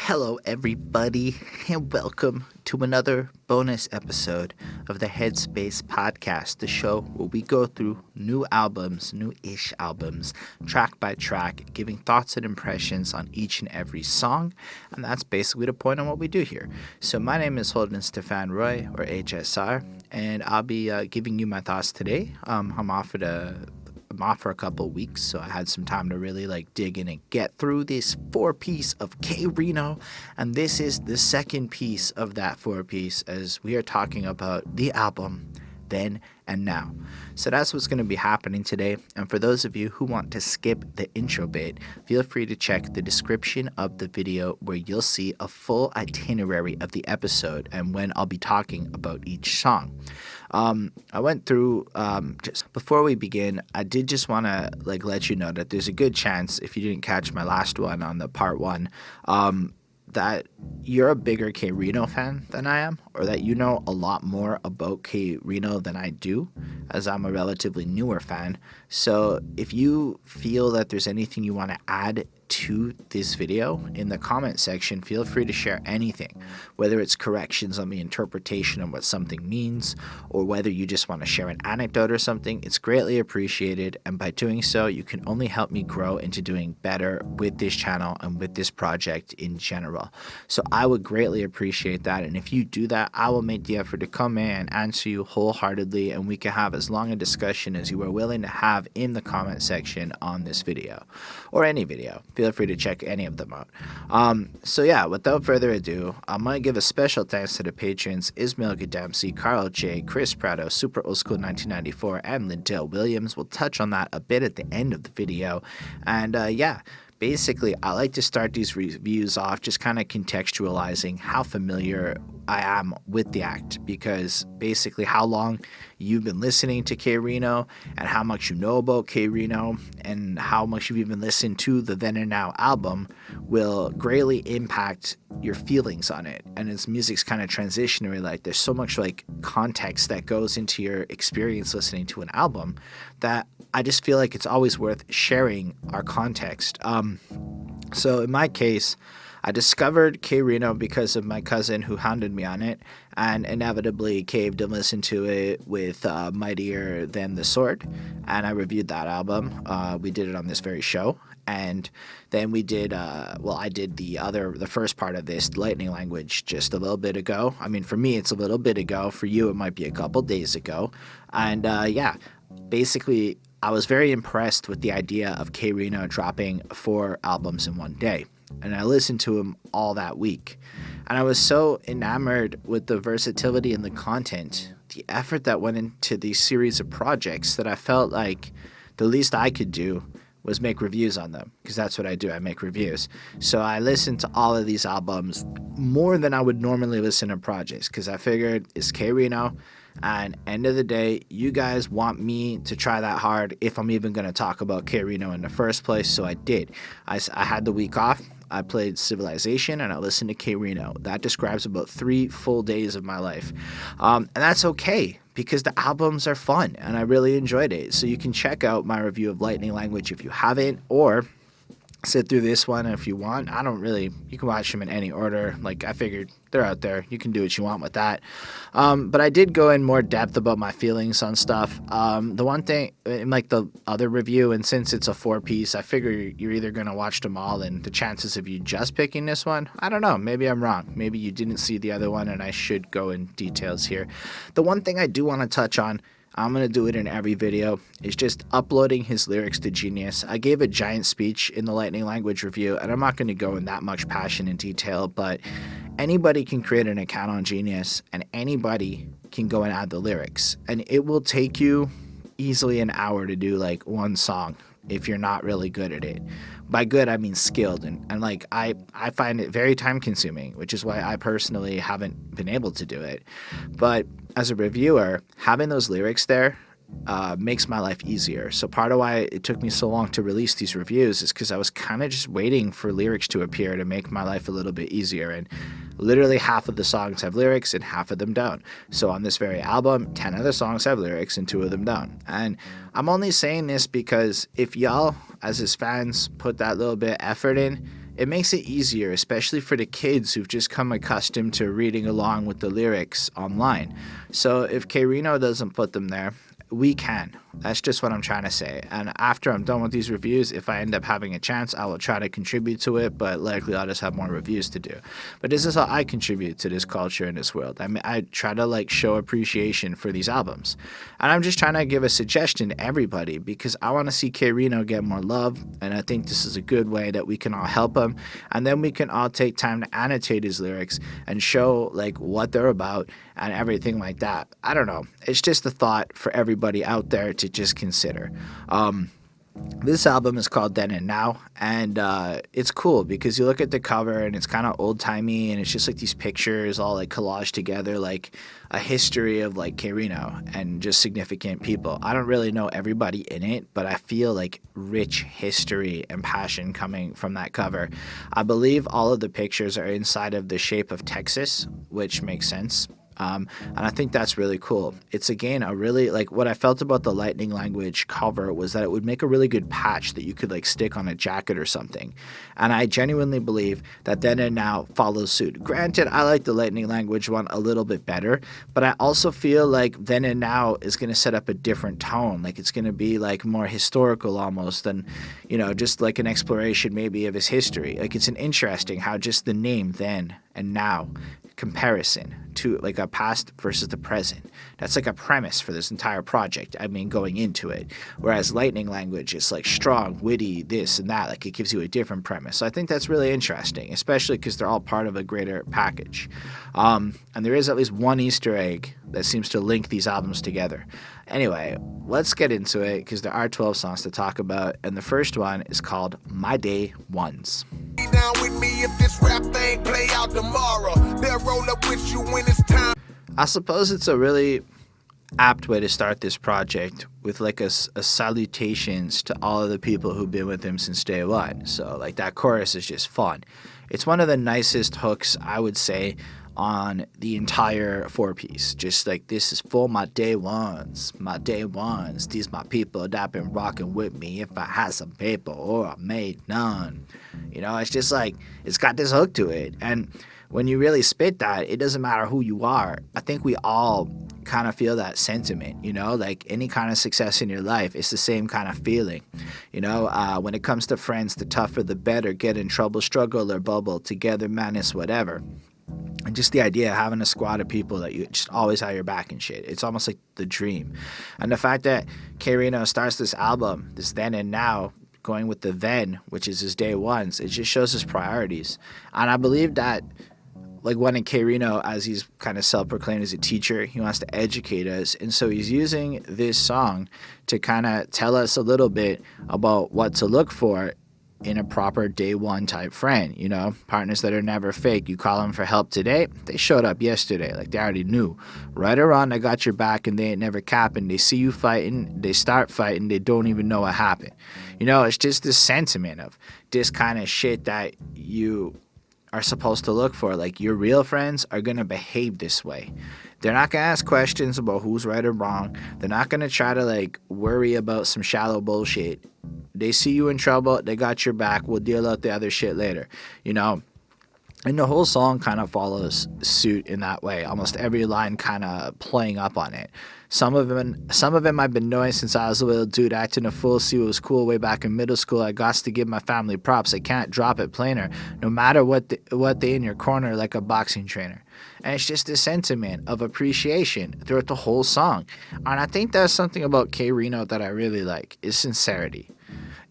Hello, everybody, and welcome to another bonus episode of the Headspace Podcast, the show where we go through new-ish albums, track by track, giving thoughts and impressions on each and every song, and that's basically the point of what we do here. So my name is Holden Stefan Roy, or HSR, and I'll be giving you my thoughts today. I'm off for a couple of weeks, so I had some time to really dig in and get through this 4-piece of K-Rino, and this is the second piece of that 4-piece as we are talking about the album Then and Now. So that's what's going to be happening today, and for those of you who want to skip the intro bit, feel free to check the description of the video where you'll see a full itinerary of the episode and when I'll be talking about each song. I went through, just before we begin, I did just want to let you know that there's a good chance, if you didn't catch my last one on the part 1, that you're a bigger K-Rino fan than I am, or that you know a lot more about K-Rino than I do, as I'm a relatively newer fan. So if you feel that there's anything you want to add to this video in the comment section, feel free to share anything, whether it's corrections on the interpretation of what something means, or whether you just want to share an anecdote or something. It's greatly appreciated, and by doing so, you can only help me grow into doing better with this channel and with this project in general. So I would greatly appreciate that, and if you do that, I will make the effort to come in and answer you wholeheartedly, and we can have as long a discussion as you are willing to have in the comment section on this video, or any video. Feel free to check any of them out. So yeah, without further ado, I'm going to give a special thanks to the patrons Ismail Gadamsi, Carl J, Chris Prado, Super Old School 1994, and Lindell Williams. We'll touch on that a bit at the end of the video. And yeah, basically, I like to start these reviews off just kind of contextualizing how familiar I am with the act, because basically how long you've been listening to K-Rino and how much you know about K-Rino and how much you've even listened to the Then and Now album will greatly impact your feelings on it. And as music's kind of transitionary, there's so much context that goes into your experience listening to an album that I just feel like it's always worth sharing our context. So in my case, I discovered K-Rino because of my cousin who hounded me on it, and inevitably caved and listened to it with Mightier Than the Sword, and I reviewed that album. We did it on this very show, and then we did, I did the first part of this, Lightning Language, just a little bit ago. I mean, for me, it's a little bit ago. For you, it might be a couple days ago. And yeah, basically, I was very impressed with the idea of K-Rino dropping 4 albums in one day. And I listened to him all that week. And I was so enamored with the versatility and the content, the effort that went into these series of projects, that I felt like the least I could do was make reviews on them, because that's what I do. I make reviews. So I listened to all of these albums more than I would normally listen to projects, because I figured it's K-Rino, and end of the day, you guys want me to try that hard if I'm even going to talk about K-Rino in the first place. So I did. I had the week off. I played Civilization and I listened to K-Rino. That describes about 3 full days of my life. And that's okay, because the albums are fun and I really enjoyed it. So you can check out my review of Lightning Language if you haven't, or sit through this one if you want. You can watch them in any order. I figured they're out there. You can do what you want with that. But I did go in more depth about my feelings on stuff. The one thing, in the other review, and since it's a 4-piece, I figure you're either going to watch them all, and the chances of you just picking this one, I don't know. Maybe I'm wrong. Maybe you didn't see the other one, and I should go in details here. The one thing I do want to touch on, I'm going to do it in every video, is just uploading his lyrics to Genius. I gave a giant speech in the Lightning Language review, and I'm not going to go in that much passion and detail, but anybody can create an account on Genius, and anybody can go and add the lyrics. And it will take you easily an hour to do one song if you're not really good at it. By good, I mean skilled. And I find it very time consuming, which is why I personally haven't been able to do it. But as a reviewer, having those lyrics there makes my life easier. So part of why it took me so long to release these reviews is because I was kind of just waiting for lyrics to appear to make my life a little bit easier. And literally half of the songs have lyrics and half of them don't. So on this very album, 10 of the songs have lyrics and 2 of them don't. And I'm only saying this because if y'all, as his fans, put that little bit of effort in, it makes it easier, especially for the kids who've just come accustomed to reading along with the lyrics online. So if K-Rino doesn't put them there, we can. That's just what I'm trying to say. And after I'm done with these reviews, if I end up having a chance, I will try to contribute to it, but likely I'll just have more reviews to do. But this is how I contribute to this culture and this world. I mean, I try to like show appreciation for these albums. And I'm just trying to give a suggestion to everybody because I want to see K-Rino get more love, and I think this is a good way that we can all help him. And then we can all take time to annotate his lyrics and show like what they're about and everything like that. I don't know. It's just a thought for everybody out there to just consider. This album is called Then and Now, and it's cool because you look at the cover and it's kind of old-timey, and it's just like these pictures all like collaged together, like a history of like K-Rino and just significant people. I don't really know everybody in it, but I feel like rich history and passion coming from that cover. I believe all of the pictures are inside of the shape of Texas, which makes sense. And I think that's really cool. It's again a really like what I felt about the Lightning Language cover was that it would make a really good patch that you could like stick on a jacket or something. And I genuinely believe that Then and Now follows suit. Granted, I like the Lightning Language one a little bit better, but I also feel like Then and Now is going to set up a different tone. Like it's going to be like more historical almost than, you know, just like an exploration maybe of his history. Like it's an interesting how just the name Then and Now comparison to like a past versus the present. That's like a premise for this entire project. I mean, going into it. Whereas Lightning Language is like strong, witty, this and that. Like it gives you a different premise. So I think that's really interesting, especially because they're all part of a greater package. And there is at least one Easter egg that seems to link these albums together. Anyway, let's get into it because there are 12 songs to talk about, and the first one is called My Day Ones. Down with me if this rap thing play out tomorrow. They'll roll up with you when it's time. I suppose it's a really apt way to start this project with like a salutations to all of the people who've been with him since day one. So like that chorus is just fun. It's one of the nicest hooks, I would say, on the entire four-piece. Just like, this is for my day ones, these my people that been rocking with me. If I had some paper or I made none, you know, it's just like, it's got this hook to it. And when you really spit that, it doesn't matter who you are. I think we all kind of feel that sentiment, you know, like any kind of success in your life, it's the same kind of feeling, you know. When it comes to friends, the tougher the better, get in trouble, struggle or bubble, together madness, whatever. And just the idea of having a squad of people that you just always have your back and shit. It's almost like the dream. And the fact that K-Rino starts this album, this Then and Now, going with the then, which is his day ones, it just shows his priorities. And I believe that, like, one in K-Rino, as he's kind of self-proclaimed as a teacher, he wants to educate us. And so he's using this song to kind of tell us a little bit about what to look for in a proper day one type friend, you know, partners that are never fake. You call them for help today, they showed up yesterday, like they already knew. Right or wrong, they got your back and they ain't never capping. They see you fighting, they start fighting, they don't even know what happened. You know, it's just this sentiment of this kind of shit that you are supposed to look for. Like, your real friends are going to behave this way. They're not going to ask questions about who's right or wrong. They're not going to try to, like, worry about some shallow bullshit. They see you in trouble, they got your back, we'll deal out the other shit later, you know? And the whole song kind of follows suit in that way, almost every line kind of playing up on it. Some of them I've been knowing since I was a little dude, acting a fool, see what was cool way back in middle school. I got to give my family props, I can't drop it plainer, no matter what they in your corner, like a boxing trainer. And it's just this sentiment of appreciation throughout the whole song. And I think that's something about K-Rino that I really like, is sincerity.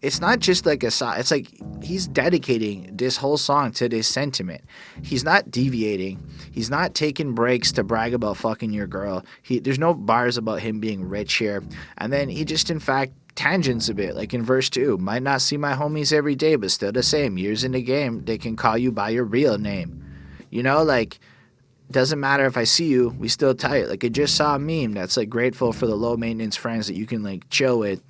It's not just like a song. It's like he's dedicating this whole song to this sentiment. He's not deviating. He's not taking breaks to brag about fucking your girl. There's no bars about him being rich here. And then he just, in fact, tangents a bit. Like in verse 2, might not see my homies every day, but still the same. Years in the game, they can call you by your real name. You know, like, doesn't matter if I see you, we still tight. Like, I just saw a meme that's like grateful for the low maintenance friends that you can like chill with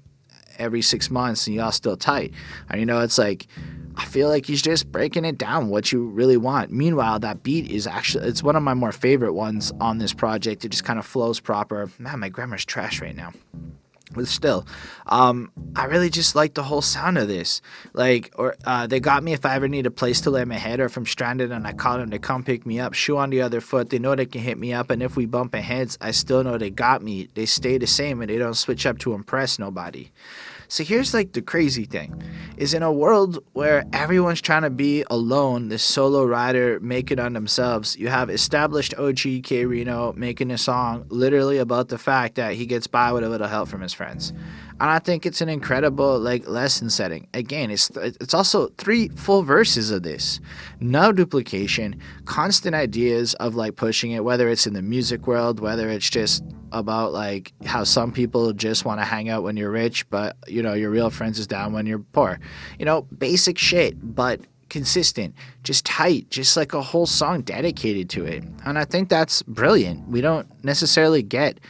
every 6 months and y'all still tight. And you know, it's like, I feel like he's just breaking it down what you really want. Meanwhile, that beat is actually, it's one of my more favorite ones on this project. It just kind of flows proper. Man, my grammar's trash right now. But still, I really just like the whole sound of this. They got me if I ever need a place to lay my head, or if I'm stranded and I call them to come pick me up. Shoe on the other foot, they know they can hit me up, and if we bump heads, I still know they got me. They stay the same and they don't switch up to impress nobody. So here's like the crazy thing, is in a world where everyone's trying to be alone, this solo rider make it on themselves, you have established OG K-Rino making a song literally about the fact that he gets by with a little help from his friends. And I think it's an incredible like lesson setting. Again, it's also 3 full verses of this. No duplication, constant ideas of like pushing it, whether it's in the music world, whether it's just about like how some people just want to hang out when you're rich, but you know, your real friends is down when you're poor. You know, basic shit, but consistent, just tight, just like a whole song dedicated to it. And I think that's brilliant. We don't necessarily get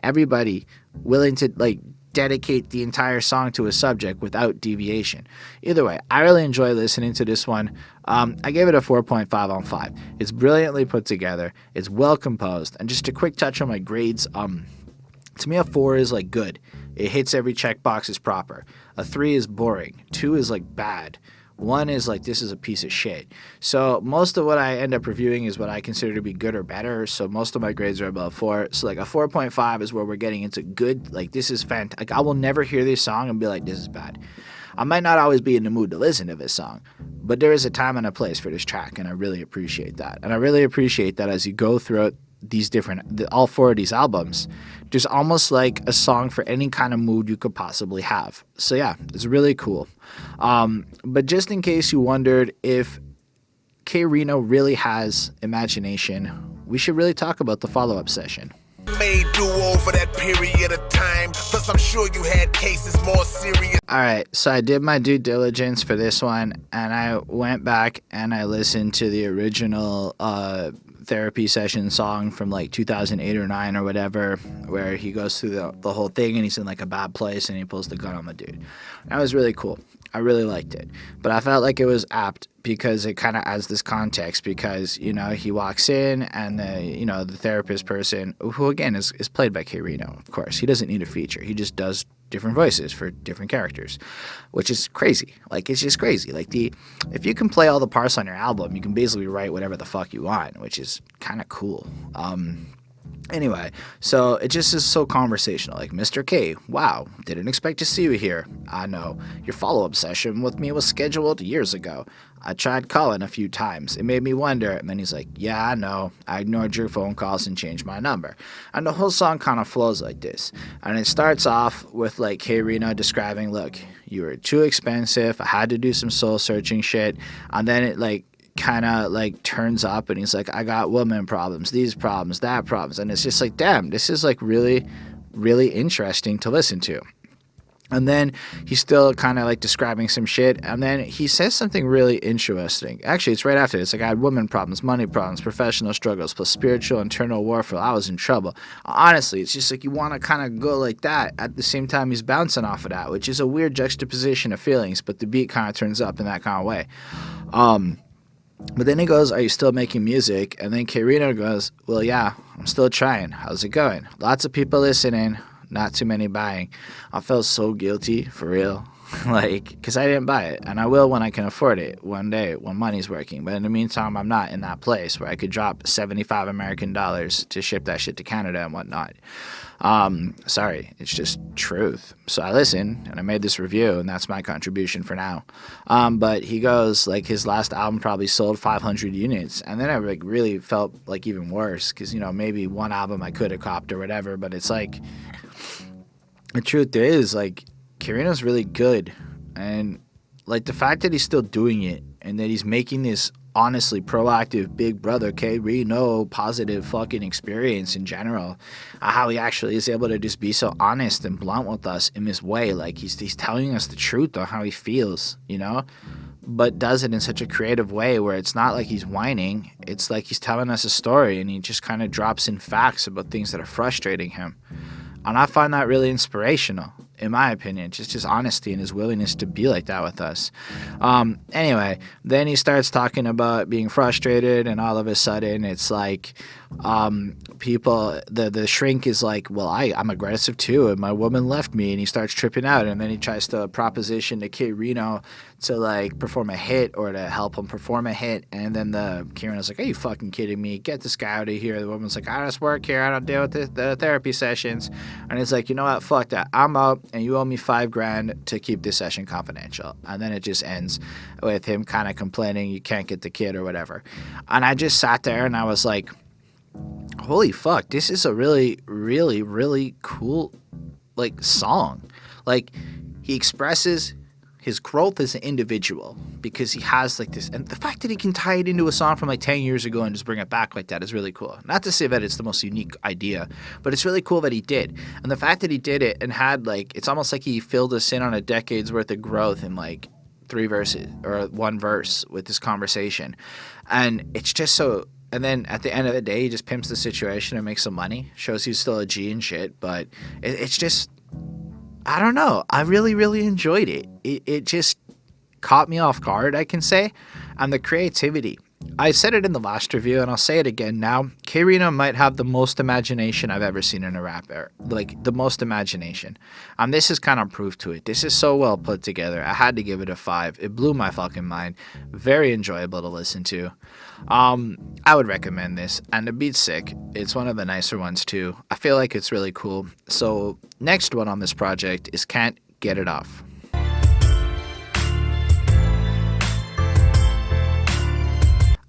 everybody willing to like dedicate the entire song to a subject without deviation. Either way, I really enjoy listening to this one. I gave it a 4.5 on 5. It's brilliantly put together. It's well composed. And just a quick touch on my grades. To me, a 4 is like good. It hits every checkbox is proper. A 3 is boring. 2 is like bad. 1 is like, this is a piece of shit. So most of what I end up reviewing is what I consider to be good or better. So most of my grades are above 4. So like a 4.5 is where we're getting into good. Like, this is fantastic. Like, I will never hear this song and be like, this is bad. I might not always be in the mood to listen to this song, but there is a time and a place for this track, and I really appreciate that. And I really appreciate that as you go throughout these all 4 of these albums, there's almost like a song for any kind of mood you could possibly have. So yeah, it's really cool. But just in case you wondered if K-Rino really has imagination, we should really talk about the follow-up session. Made do over that period of time. Plus, I'm sure you had cases more serious. All right, so I did my due diligence for this one, and I went back and I listened to the original therapy session song from like 2008 or 9 or whatever, where he goes through the whole thing and he's in like a bad place and he pulls the gun on the dude. That was really cool. I really liked it, but I felt like it was apt because it kind of adds this context, because, you know, he walks in and the therapist person, who again is played by K-Rino, of course, he doesn't need a feature. He just does different voices for different characters, which is crazy. Like, it's just crazy. Like, if you can play all the parts on your album, you can basically write whatever the fuck you want, which is kind of cool. Anyway, so it just is so conversational. Like, Mr. K, wow, didn't expect to see you here. I know. Your follow-up session with me was scheduled years ago. I tried calling a few times. It made me wonder. And then he's like, yeah, I know. I ignored your phone calls and changed my number. And the whole song kind of flows like this. And it starts off with, like, K-Rino describing, look, you were too expensive. I had to do some soul-searching shit. And then it, like, kind of like turns up and he's like, I got woman problems, these problems, that problems, and it's just like, damn, this is like really, really interesting to listen to. And then he's still kind of like describing some shit, and then he says something really interesting. Actually, it's right after. It's like, I had woman problems, money problems, professional struggles, plus spiritual internal warfare. I was in trouble. Honestly, it's just like you want to kind of go like that at the same time he's bouncing off of that, which is a weird juxtaposition of feelings, but the beat kind of turns up in that kind of way. But then he goes, are you still making music? And then K-Rino goes, well, yeah, I'm still trying. How's it going? Lots of people listening, not too many buying. I felt so guilty, for real. Like, because I didn't buy it. And I will when I can afford it one day, when money's working. But in the meantime, I'm not in that place where I could drop $75 American to ship that shit to Canada and whatnot. Sorry, it's just truth. So I listened and I made this review, and that's my contribution for now. But he goes, like, his last album probably sold 500 units, and then I like really felt like even worse, because, you know, maybe one album I could have copped or whatever, but it's like, the truth is, like, K-Rino's really good, and like the fact that he's still doing it and that he's making this honestly proactive Big Brother K-Rino positive fucking experience in general, how he actually is able to just be so honest and blunt with us in this way. Like, he's telling us the truth on how he feels, you know, but does it in such a creative way where it's not like he's whining. It's like he's telling us a story, and he just kind of drops in facts about things that are frustrating him. And I find that really inspirational. in my opinion. Just his honesty and his willingness to be like that with us. Anyway, then he starts talking about being frustrated, and all of a sudden it's like people, the shrink is like, well, I'm aggressive too, and my woman left me, and he starts tripping out, and then he tries to proposition to K-Rino to like perform a hit or to help him perform a hit, and then the K-Rino's like, are you fucking kidding me? Get this guy out of here. The woman's like, I just work here, I don't deal with the therapy sessions. And it's like, you know what, fuck that, I'm out, and you owe me $5,000 to keep this session confidential. And then it just ends with him kind of complaining you can't get the kid or whatever. And I just sat there and I was like, holy fuck, this is a really, really, really cool like song. Like, he expresses his growth as an individual because he has like this, and the fact that he can tie it into a song from like 10 years ago and just bring it back like that is really cool. Not to say that it's the most unique idea, but it's really cool that he did. And the fact that he did it and had like, it's almost like he filled us in on a decade's worth of growth in like 3 verses or 1 verse with this conversation. And it's just so, and then at the end of the day, he just pimps the situation and makes some money, shows he's still a G and shit, but it's just, I don't know. I really, really enjoyed it. It just caught me off guard, I can say. And the creativity. I said it in the last review, and I'll say it again now. K-Rino might have the most imagination I've ever seen in a rapper. Like, the most imagination. And this is kind of proof to it. This is so well put together. I had to give it a 5. It blew my fucking mind. Very enjoyable to listen to. I would recommend this. And the beat's sick. It's one of the nicer ones, too. I feel like it's really cool. So, next one on this project is Can't Get It Off.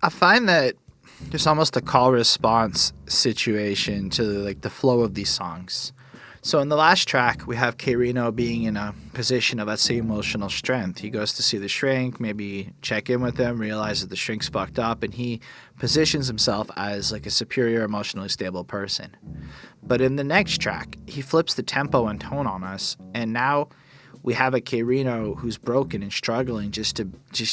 I find that there's almost a call response situation to like the flow of these songs. So in the last track, we have K-Rino being in a position of, let's say, emotional strength. He goes to see the shrink, maybe check in with them, realizes the shrink's fucked up, and he positions himself as like a superior, emotionally stable person. But in the next track, he flips the tempo and tone on us, and now we have a K-Rino who's broken and struggling, just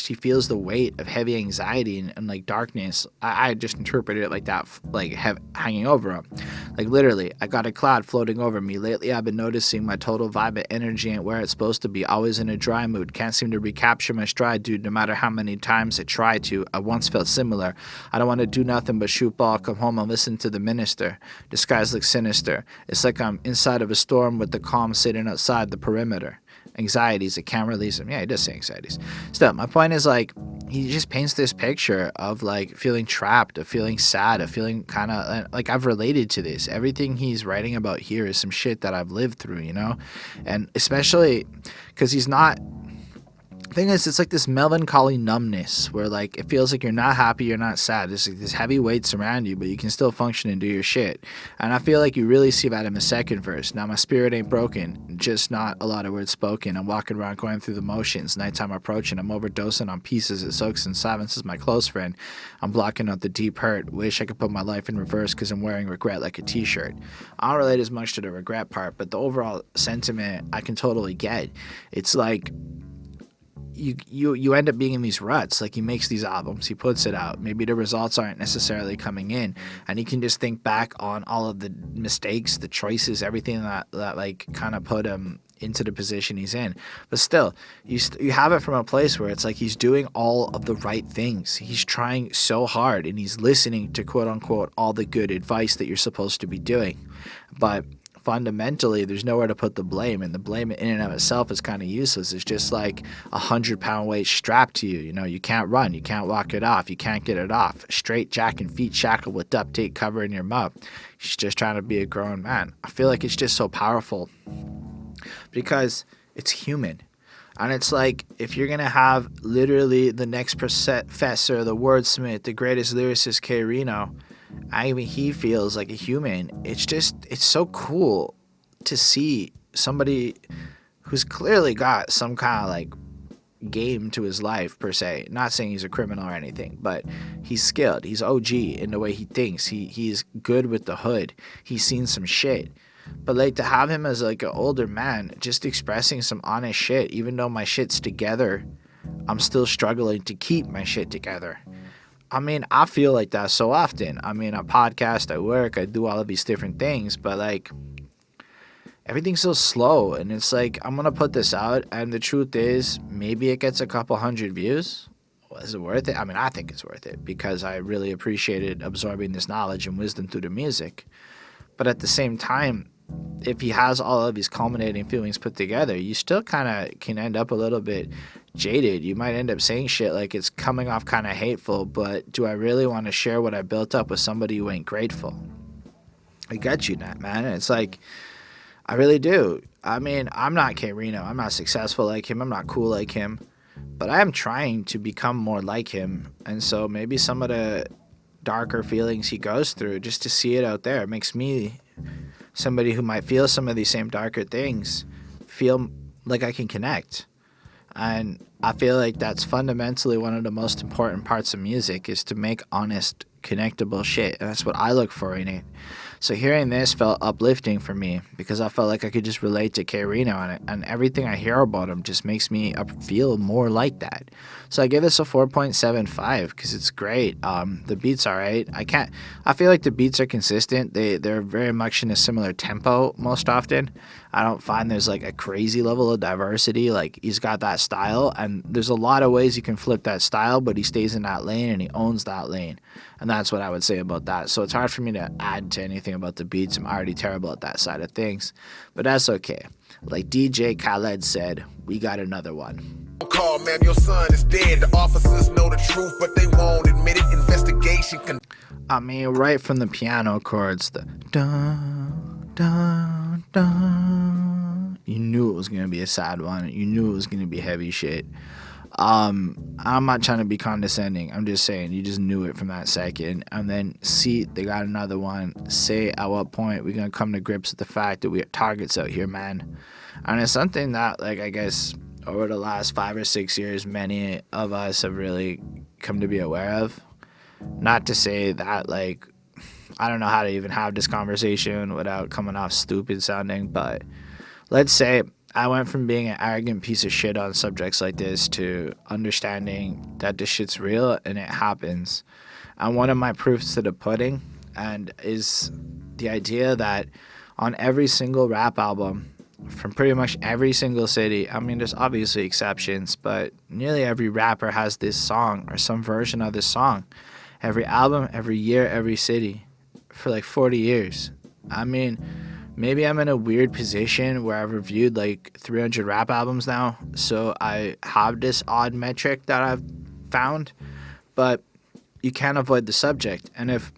he feels the weight of heavy anxiety and like darkness. I just interpreted it like that, like hanging over him. Like literally, I got a cloud floating over me. Lately I've been noticing my total vibe and energy ain't where it's supposed to be. Always in a dry mood. Can't seem to recapture my stride, dude, no matter how many times I try to. I once felt similar. I don't want to do nothing but shoot ball, come home and listen to the minister. The skies look sinister. It's like I'm inside of a storm with the calm sitting outside the perimeter. Anxieties, I can't release them. Yeah, he does say anxieties. Still, my point is like, he just paints this picture of like feeling trapped, of feeling sad, of feeling kind of like I've related to this. Everything he's writing about here is some shit that I've lived through, you know? And especially because he's not, thing is, it's like this melancholy numbness where like it feels like you're not happy, you're not sad. There's like this heavy weight surround you, but you can still function and do your shit. And I feel like you really see that in the second verse. Now my spirit ain't broken, just not a lot of words spoken. I'm walking around going through the motions, nighttime approaching. I'm overdosing on pieces. It soaks and silences my close friend. I'm blocking out the deep hurt. Wish I could put my life in reverse because I'm wearing regret like a t-shirt. I don't relate as much to the regret part, but the overall sentiment I can totally get. It's like you end up being in these ruts. Like, he makes these albums, he puts it out, maybe the results aren't necessarily coming in, and he can just think back on all of the mistakes, the choices, everything that like kind of put him into the position he's in. But still, you have it from a place where it's like he's doing all of the right things. He's trying so hard, and he's listening to quote unquote all the good advice that you're supposed to be doing. But fundamentally, there's nowhere to put the blame, and the blame in and of itself is kind of useless. It's just like 100-pound weight strapped to you. You know, you can't run, you can't walk it off, you can't get it off. Straight jack and feet shackled with duct tape covering your mouth. He's just trying to be a grown man. I feel like it's just so powerful because it's human. And it's like, if you're going to have literally the next professor, the wordsmith, the greatest lyricist, K-Rino, I mean, he feels like a human. It's so cool to see somebody who's clearly got some kind of like game to his life per se. Not saying he's a criminal or anything, but he's skilled. He's OG in the way he thinks. He's good with the hood. He's seen some shit. But like, to have him as like an older man just expressing some honest shit, even though my shit's together, I'm still struggling to keep my shit together. I mean, I feel like that so often. I mean, I podcast, I work, I do all of these different things, but like, everything's so slow, and it's like, I'm gonna put this out, and the truth is, maybe it gets a couple hundred views. Well, is it worth it? I mean, I think it's worth it because I really appreciated absorbing this knowledge and wisdom through the music. But at the same time, if he has all of these culminating feelings put together, you still kind of can end up a little bit jaded. You might end up saying shit like it's coming off kind of hateful, but do I really want to share what I built up with somebody who ain't grateful? I get you, Nat, man. It's like, I really do. I mean, I'm not K-Rino. I'm not successful like him. I'm not cool like him. But I am trying to become more like him. And so maybe some of the darker feelings he goes through, just to see it out there, it makes me, somebody who might feel some of these same darker things, feel like I can connect. And I feel like that's fundamentally one of the most important parts of music, is to make honest, connectable shit. And that's what I look for in it. So hearing this felt uplifting for me because I felt like I could just relate to K-Rino, and everything I hear about him just makes me feel more like that. So I give this a 4.75 because it's great. The beats are right. I feel like the beats are consistent. They're very much in a similar tempo most often. I don't find there's like a crazy level of diversity. Like, he's got that style, and there's a lot of ways you can flip that style, but he stays in that lane and he owns that lane. And that's what I would say about that. So it's hard for me to add to anything about the beats. I'm already terrible at that side of things. But that's okay. Like DJ Khaled said, we got another one. Call, ma'am, your son is dead. The officers know the truth, but they won't admit it. Investigation I mean, right from the piano chords, the dun, dun, dun. You knew it was going to be a sad one. You knew it was going to be heavy shit. I'm not trying to be condescending. I'm just saying, you just knew it from that second. And then see, they got another one. Say, at what point we're going to come to grips with the fact that we are targets out here, man. And it's something that, like, I guess over the last 5 or 6 years, many of us have really come to be aware of. Not to say that, like, I don't know how to even have this conversation without coming off stupid sounding, but let's say I went from being an arrogant piece of shit on subjects like this to understanding that this shit's real and it happens. And one of my proofs to the pudding and is the idea that on every single rap album from pretty much every single city, I mean, there's obviously exceptions, but nearly every rapper has this song or some version of this song. Every album, every year, every city for like 40 years. I mean, maybe I'm in a weird position where I've reviewed like 300 rap albums now, so I have this odd metric that I've found, but you can't avoid the subject. And if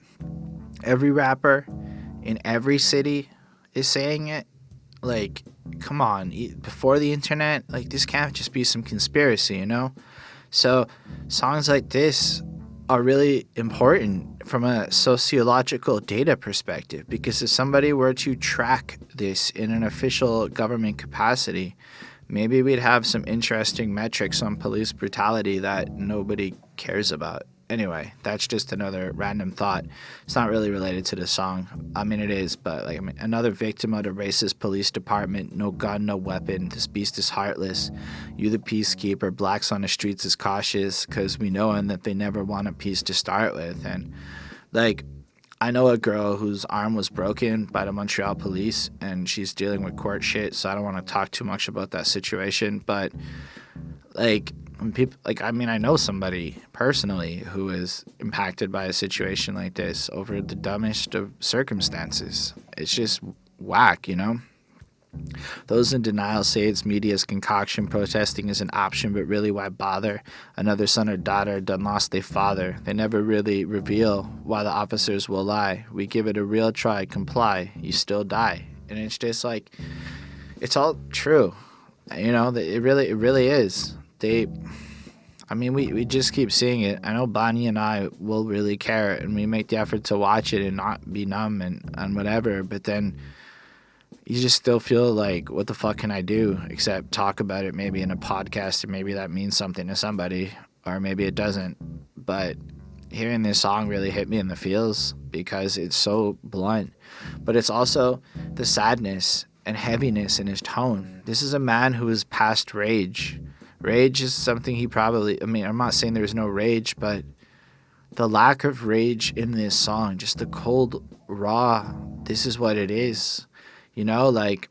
every rapper in every city is saying it, like, come on, before the internet, like, this can't just be some conspiracy, you know? So songs like this are really important from a sociological data perspective, because if somebody were to track this in an official government capacity, maybe we'd have some interesting metrics on police brutality that nobody cares about. Anyway, that's just another random thought. It's not really related to the song. I mean, it is, but like, I mean, another victim of the racist police department. No gun, no weapon. This beast is heartless. You the peacekeeper. Blacks on the streets is cautious because we know that they never wanted peace to start with. And like, I know a girl whose arm was broken by the Montreal police, and she's dealing with court shit. So I don't want to talk too much about that situation, but like, when people, like, I mean, I know somebody personally who is impacted by a situation like this over the dumbest of circumstances. It's just whack, you know? Those in denial say it's media's concoction, protesting is an option, but really why bother? Another son or daughter done lost their father. They never really reveal why the officers will lie. We give it a real try, comply, you still die. And it's just like, it's all true. You know, it really is. I mean, we just keep seeing it. I know Bonnie and I will really care, and we make the effort to watch it and not be numb and whatever, but then you just still feel like, what the fuck can I do except talk about it maybe in a podcast, and maybe that means something to somebody, or maybe it doesn't. But hearing this song really hit me in the feels because it's so blunt, but it's also the sadness and heaviness in his tone. This is a man who is past rage. Rage is something he probably, I mean, I'm not saying there's no rage, but the lack of rage in this song, just the cold, raw, this is what it is. You know, like,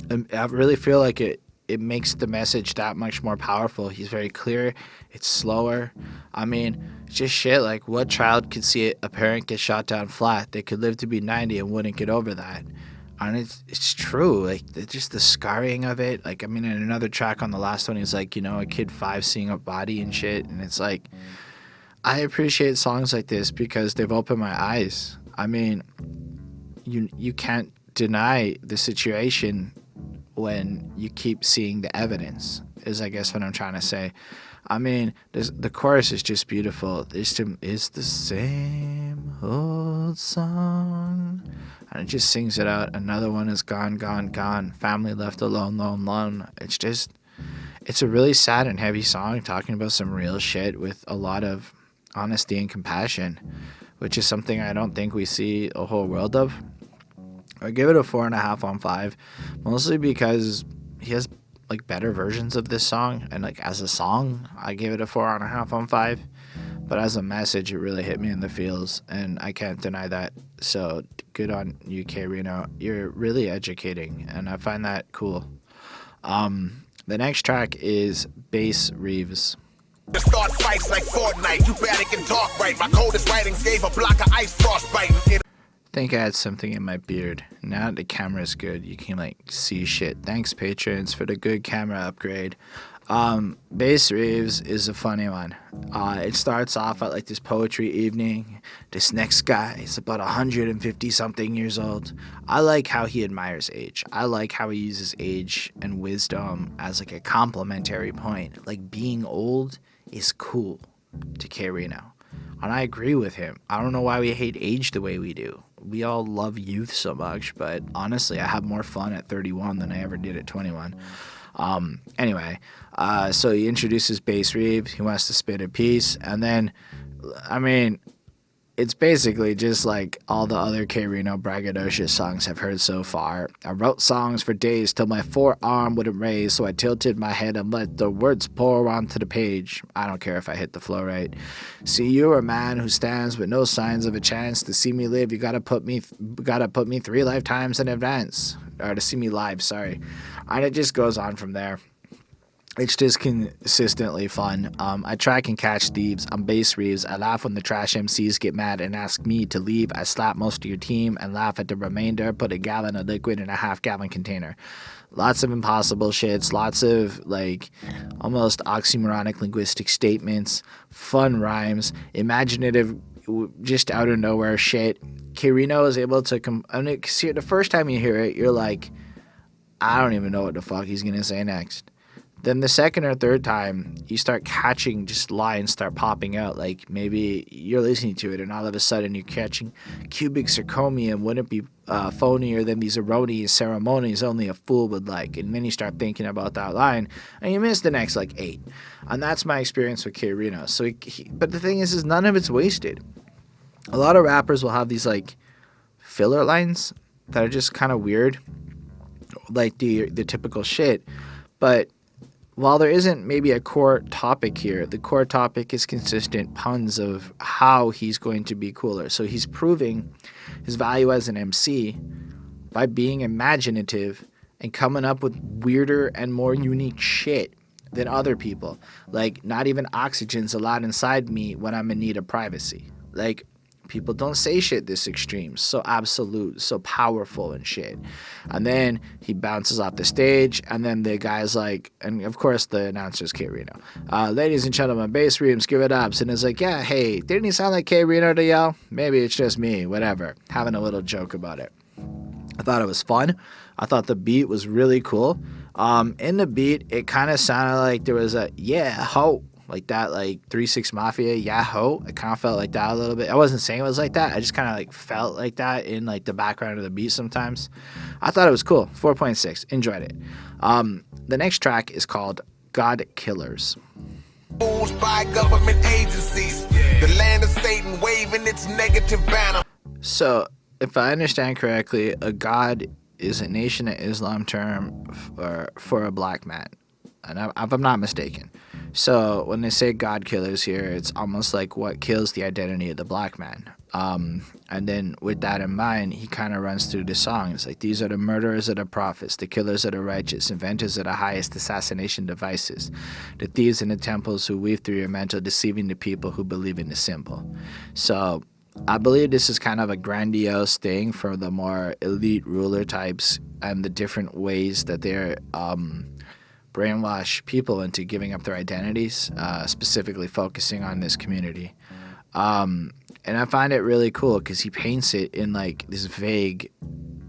I really feel like it makes the message that much more powerful. He's very clear. It's slower. I mean, it's just shit. Like, what child could see a parent get shot down flat? They could live to be 90 and wouldn't get over that. And it's true. Like, just the scarring of it. Like, I mean, in another track on the last one, he's like, you know, a kid 5 seeing a body and shit. And it's like, I appreciate songs like this because they've opened my eyes. I mean, you can't deny the situation when you keep seeing the evidence, is I guess what I'm trying to say. I mean, the chorus is just beautiful. It's the same old song. And it just sings it out. Another one is gone, gone, gone. Family left alone, lone, lone. It's a really sad and heavy song talking about some real shit with a lot of honesty and compassion, which is something I don't think we see a whole world of. I give it a 4.5 on 5, mostly because he has like better versions of this song, and like as a song, I give it a 4.5 on 5. But as a message, it really hit me in the feels, and I can't deny that. So good on you, K-Rino. You're really educating, and I find that cool. The next track is Bass Reeves. To start fights like Fortnite, you better can talk right. My coldest writings gave a block of ice frostbite. I think I had something in my beard. Now the camera's good. You can like see shit. Thanks, patrons, for the good camera upgrade. Bass Reeves is a funny one. It starts off at like this poetry evening. This next guy is about 150 something years old. I like how he admires age. I like how he uses age and wisdom as like a complimentary point. Like being old is cool to K-Rino. And I agree with him. I don't know why we hate age the way we do. We all love youth so much, but honestly, I have more fun at 31 than I ever did at 21. Anyway, so he introduces Bass Reeves. He wants to spit a piece, and then, I mean, it's basically just like all the other K-Rino braggadocious songs I've heard so far. I wrote songs for days till my forearm wouldn't raise, so I tilted my head and let the words pour onto the page. I don't care if I hit the flow right. See, you're a man who stands with no signs of a chance to see me live. You gotta put me 3 lifetimes in advance, or to see me live. Sorry, and it just goes on from there. It's just consistently fun. I track and catch thieves. I'm Bass Reeves. I laugh when the trash MCs get mad and ask me to leave. I slap most of your team and laugh at the remainder. Put a gallon of liquid in a half-gallon container. Lots of impossible shits. Lots of, like, almost oxymoronic linguistic statements. Fun rhymes. Imaginative, just out of nowhere shit. K-Rino is able to... the first time you hear it, you're like, I don't even know what the fuck he's going to say next. Then the second or third time, you start catching just lines start popping out. Like maybe you're listening to it and all of a sudden you're catching cubic zirconium wouldn't be phonier than these erroneous ceremonies only a fool would like. And then you start thinking about that line and you miss the next like 8. And that's my experience with K-Rino. So, but the thing is none of it's wasted. A lot of rappers will have these like filler lines that are just kind of weird, like the typical shit. But while there isn't maybe a core topic here, the core topic is consistent puns of how he's going to be cooler. So he's proving his value as an MC by being imaginative and coming up with weirder and more unique shit than other people. Like, not even oxygen's allowed inside me when I'm in need of privacy. Like, people don't say shit this extreme, so absolute, so powerful and shit. And then he bounces off the stage, and then the guy's like, and of course the announcer's K-Rino. Ladies and gentlemen, Bass Reeves, give it up. And it's like, yeah, hey, didn't he sound like K-Rino to y'all? Maybe it's just me, whatever. Having a little joke about it. I thought it was fun. I thought the beat was really cool. In the beat, it kind of sounded like there was a, yeah, ho, like that, like 3-6 Mafia, yeah, ho. It kind of felt like that a little bit. I wasn't saying it was like that. I just kind of like felt like that in like the background of the beat sometimes. I thought it was cool. 4.6. Enjoyed it. The next track is called God Killers. By government agencies, the land of Satan waving its negative banner. So, if I understand correctly, a god is a Nation of Islam term for a black man. and if I'm not mistaken. So when they say God killers here, it's almost like what kills the identity of the black man. And then with that in mind, he kind of runs through the song. It's like, these are the murderers of the prophets, the killers of the righteous, inventors of the highest assassination devices, the thieves in the temples who weave through your mantle, deceiving the people who believe in the symbol. So I believe this is kind of a grandiose thing for the more elite ruler types and the different ways that they're brainwash people into giving up their identities, specifically focusing on this community. And I find it really cool because he paints it in like this vague,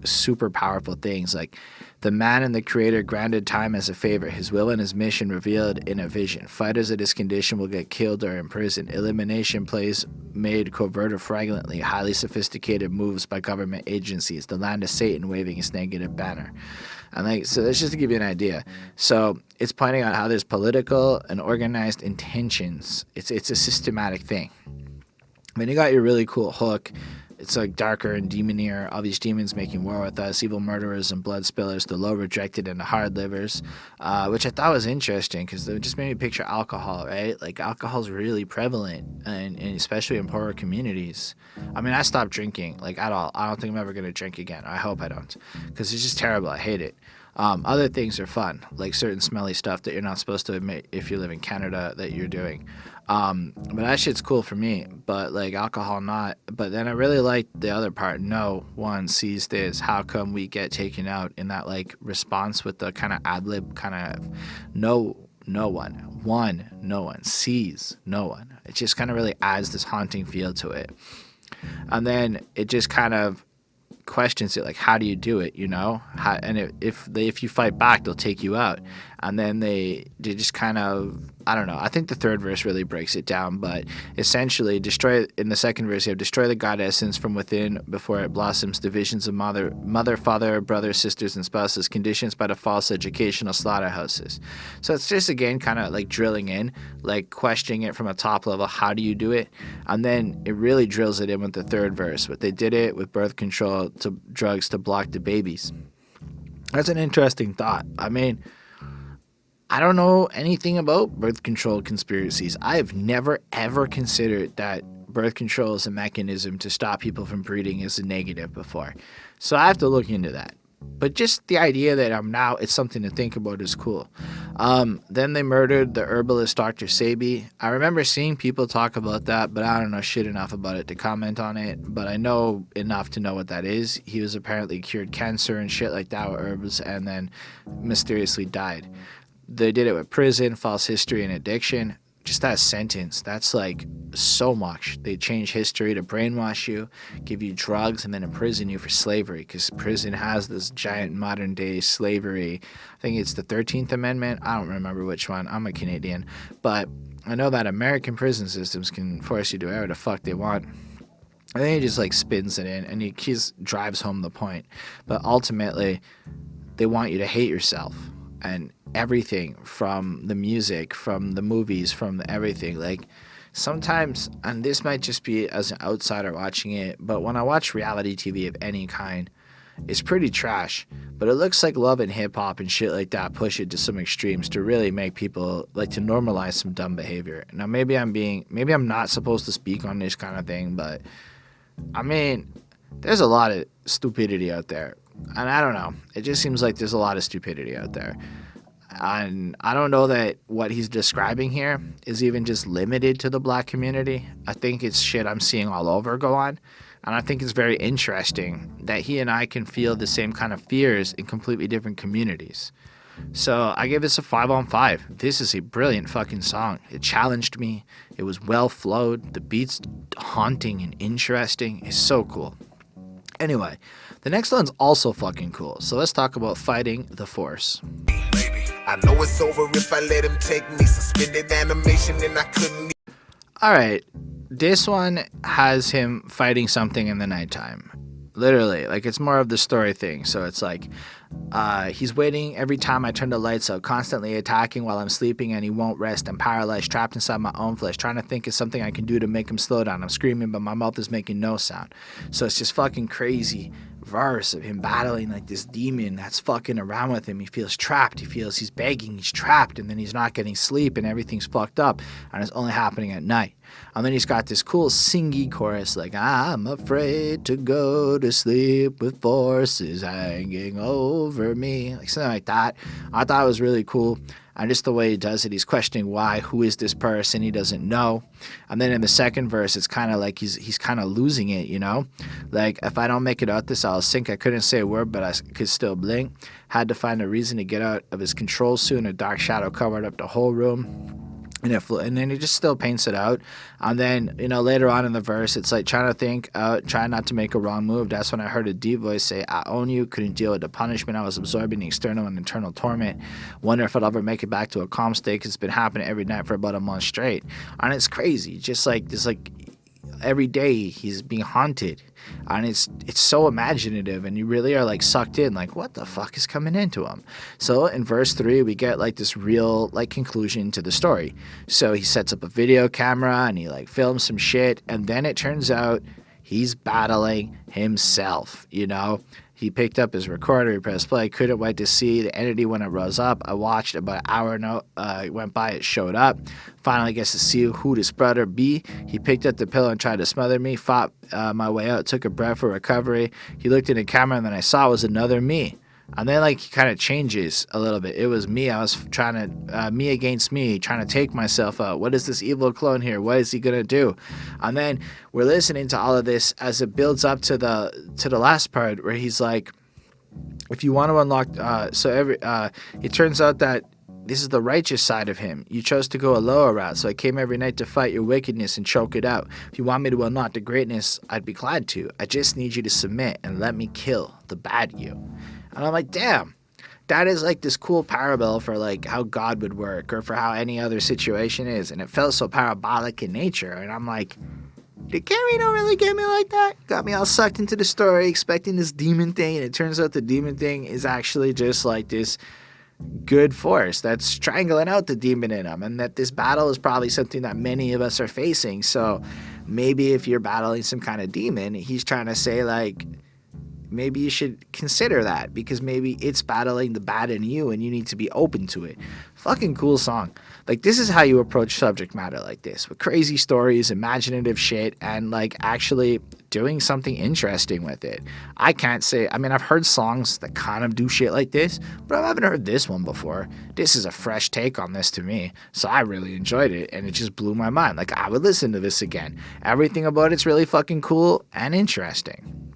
super powerful things, like the man and the creator granted time as a favor, his will and his mission revealed in a vision. Fighters of this condition will get killed or imprisoned. Elimination plays made covert or fragrantly, highly sophisticated moves by government agencies. The land of Satan waving his negative banner. And like, so that's just to give you an idea. So it's pointing out how there's political and organized intentions. It's a systematic thing. I mean, you got your really cool hook. It's like darker and demonier. All these demons making war with us, evil murderers and blood spillers, the low rejected and the hard livers, which I thought was interesting because it just made me picture alcohol, right? Like alcohol's really prevalent, and especially in poorer communities. I mean, I stopped drinking like at all. I don't think I'm ever gonna drink again. I hope I don't, because it's just terrible. I hate it. Other things are fun, like certain smelly stuff that you're not supposed to admit if you live in Canada that you're doing. But that shit's cool for me, but like alcohol not. But then I really like the other part. No one sees this. How come we get taken out in that like response with the kind of ad-lib kind of no one sees no one. It just kind of really adds this haunting feel to it. And then it just kind of questions it, like, how do you do it, you know? And if you fight back, they'll take you out. And then they just kind of, I don't know, I think the third verse really breaks it down, but essentially in the second verse you have destroy the god essence from within before it blossoms, divisions of mother, father, brothers, sisters, and spouses, conditions by the false educational slaughterhouses. So it's just, again, kind of like drilling in, like questioning it from a top level, how do you do it? And then it really drills it in with the third verse, but they did it with birth control to drugs to block the babies. That's an interesting thought. I mean, I don't know anything about birth control conspiracies. I have never, ever considered that birth control is a mechanism to stop people from breeding as a negative before. So I have to look into that. But just the idea that it's something to think about is cool. Then they murdered the herbalist Dr. Sabi. I remember seeing people talk about that, but I don't know shit enough about it to comment on it. But I know enough to know what that is. He was apparently cured cancer and shit like that with herbs, and then mysteriously died. They did it with prison, false history, and addiction. Just that sentence, that's like so much. They change history to brainwash you, give you drugs, and then imprison you for slavery, because prison has this giant modern day slavery. I think it's the 13th Amendment. I don't remember which one. I'm a Canadian. But I know that American prison systems can force you to do whatever the fuck they want. I think he just like spins it in, and he drives home the point. But ultimately, they want you to hate yourself. And everything, from the music, from the movies, from everything. Like sometimes, and this might just be as an outsider watching it, but when I watch reality TV of any kind, it's pretty trash. But it looks like Love and Hip Hop and shit like that push it to some extremes to really make people like to normalize some dumb behavior. Now maybe I'm not supposed to speak on this kind of thing, but I mean, there's a lot of stupidity out there. And I don't know. It just seems like there's a lot of stupidity out there. And I don't know that what he's describing here is even just limited to the black community. I think it's shit I'm seeing all over go on. And I think it's very interesting that he and I can feel the same kind of fears in completely different communities. So I give this a 5 on 5. This is a brilliant fucking song. It challenged me. It was well flowed. The beat's haunting and interesting. It's so cool. Anyway, the next one's also fucking cool. So let's talk about Fighting the Force. I know it's over if I let him take me. Suspended animation and I couldn't. Alright, this one has him fighting something in the nighttime. Literally, like it's more of the story thing. So it's like, he's waiting every time I turn the lights out, constantly attacking while I'm sleeping, and he won't rest. I'm paralyzed, trapped inside my own flesh, trying to think of something I can do to make him slow down. I'm screaming, but my mouth is making no sound. So it's just fucking crazy verse of him battling like this demon that's fucking around with him. He feels trapped. He feels he's begging. He's trapped, and then he's not getting sleep, and everything's fucked up, and it's only happening at night. And then he's got this cool singy chorus like, I'm afraid to go to sleep with forces hanging over me, like something like that. I thought it was really cool. And just the way he does it, he's questioning why, who is this person? He doesn't know. And then in the second verse, it's kind of like he's kind of losing it, you know? Like, if I don't make it out this, I'll sink. I couldn't say a word, but I could still blink. Had to find a reason to get out of his control soon. A dark shadow covered up the whole room. And then he just still paints it out. And then, you know, later on in the verse, it's like trying to think, trying not to make a wrong move. That's when I heard a deep voice say, I own you, couldn't deal with the punishment. I was absorbing the external and internal torment. Wonder if I'll ever make it back to a calm state, 'cause it's been happening every night for about a month straight. And it's crazy. Just like this, like, every day he's being haunted, and it's so imaginative, and you really are like sucked in, like what the fuck is coming into him. So in verse 3 we get like this real like conclusion to the story. So he sets up a video camera and he like films some shit, and then it turns out he's battling himself, you know. He picked up his recorder, he pressed play, couldn't wait to see the entity when it rose up. I watched about an hour went by, it showed up. Finally gets to see who this brother be. He picked up the pillow and tried to smother me, fought my way out, took a breath for recovery. He looked in the camera and then I saw it was another me. And then like he kind of changes a little bit. It was me. I was trying to, me against me, trying to take myself out. What is this evil clone here? What is he going to do? And then we're listening to all of this as it builds up to the last part where he's like, if you want to unlock, it turns out that this is the righteous side of him. You chose to go a lower route, so I came every night to fight your wickedness and choke it out. If you want me to unlock the greatness, I'd be glad to. I just need you to submit and let me kill the bad you. And I'm like, damn, that is like this cool parable for like how God would work or for how any other situation is. And it felt so parabolic in nature. And I'm like, did K-Rino really get me like that? Got me all sucked into the story, expecting this demon thing. And it turns out the demon thing is actually just like this good force that's strangling out the demon in him. And that this battle is probably something that many of us are facing. So maybe if you're battling some kind of demon, he's trying to say like, maybe you should consider that, because maybe it's battling the bad in you and you need to be open to it. Fucking cool song. Like, this is how you approach subject matter like this, with crazy stories, imaginative shit, and like actually doing something interesting with it. I can't say, I mean, I've heard songs that kind of do shit like this, but I haven't heard this one before. This is a fresh take on this to me, so I really enjoyed it, and it just blew my mind. Like, I would listen to this again. Everything about it's really fucking cool and interesting.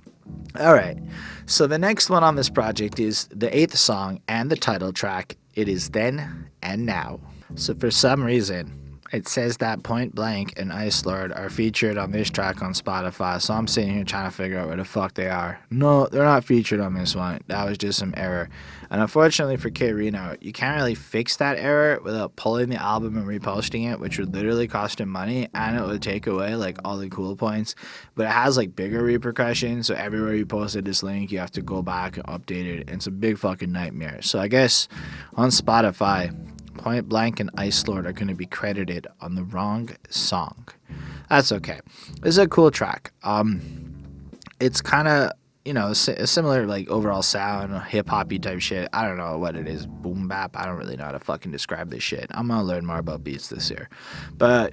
All right, so the next one on this project is the 8th song and the title track. It is Then and Now. So for some reason, it says that Point Blank and Ice Lord are featured on this track on Spotify, so I'm sitting here trying to figure out where the fuck they are. No, they're not featured on this one. That was just some error. And unfortunately for K-Rino, you can't really fix that error without pulling the album and reposting it, which would literally cost him money, and it would take away like all the cool points. But it has like bigger repercussions, so everywhere you posted this link, you have to go back and update it. It's a big fucking nightmare. So I guess on Spotify, Point Blank and Ice Lord are going to be credited on the wrong song. That's okay. This is a cool track. It's kind of, you know, a similar like overall sound, hip-hoppy type shit. I don't know what it is. Boom bap. I don't really know how to fucking describe this shit. I'm going to learn more about beats this year. But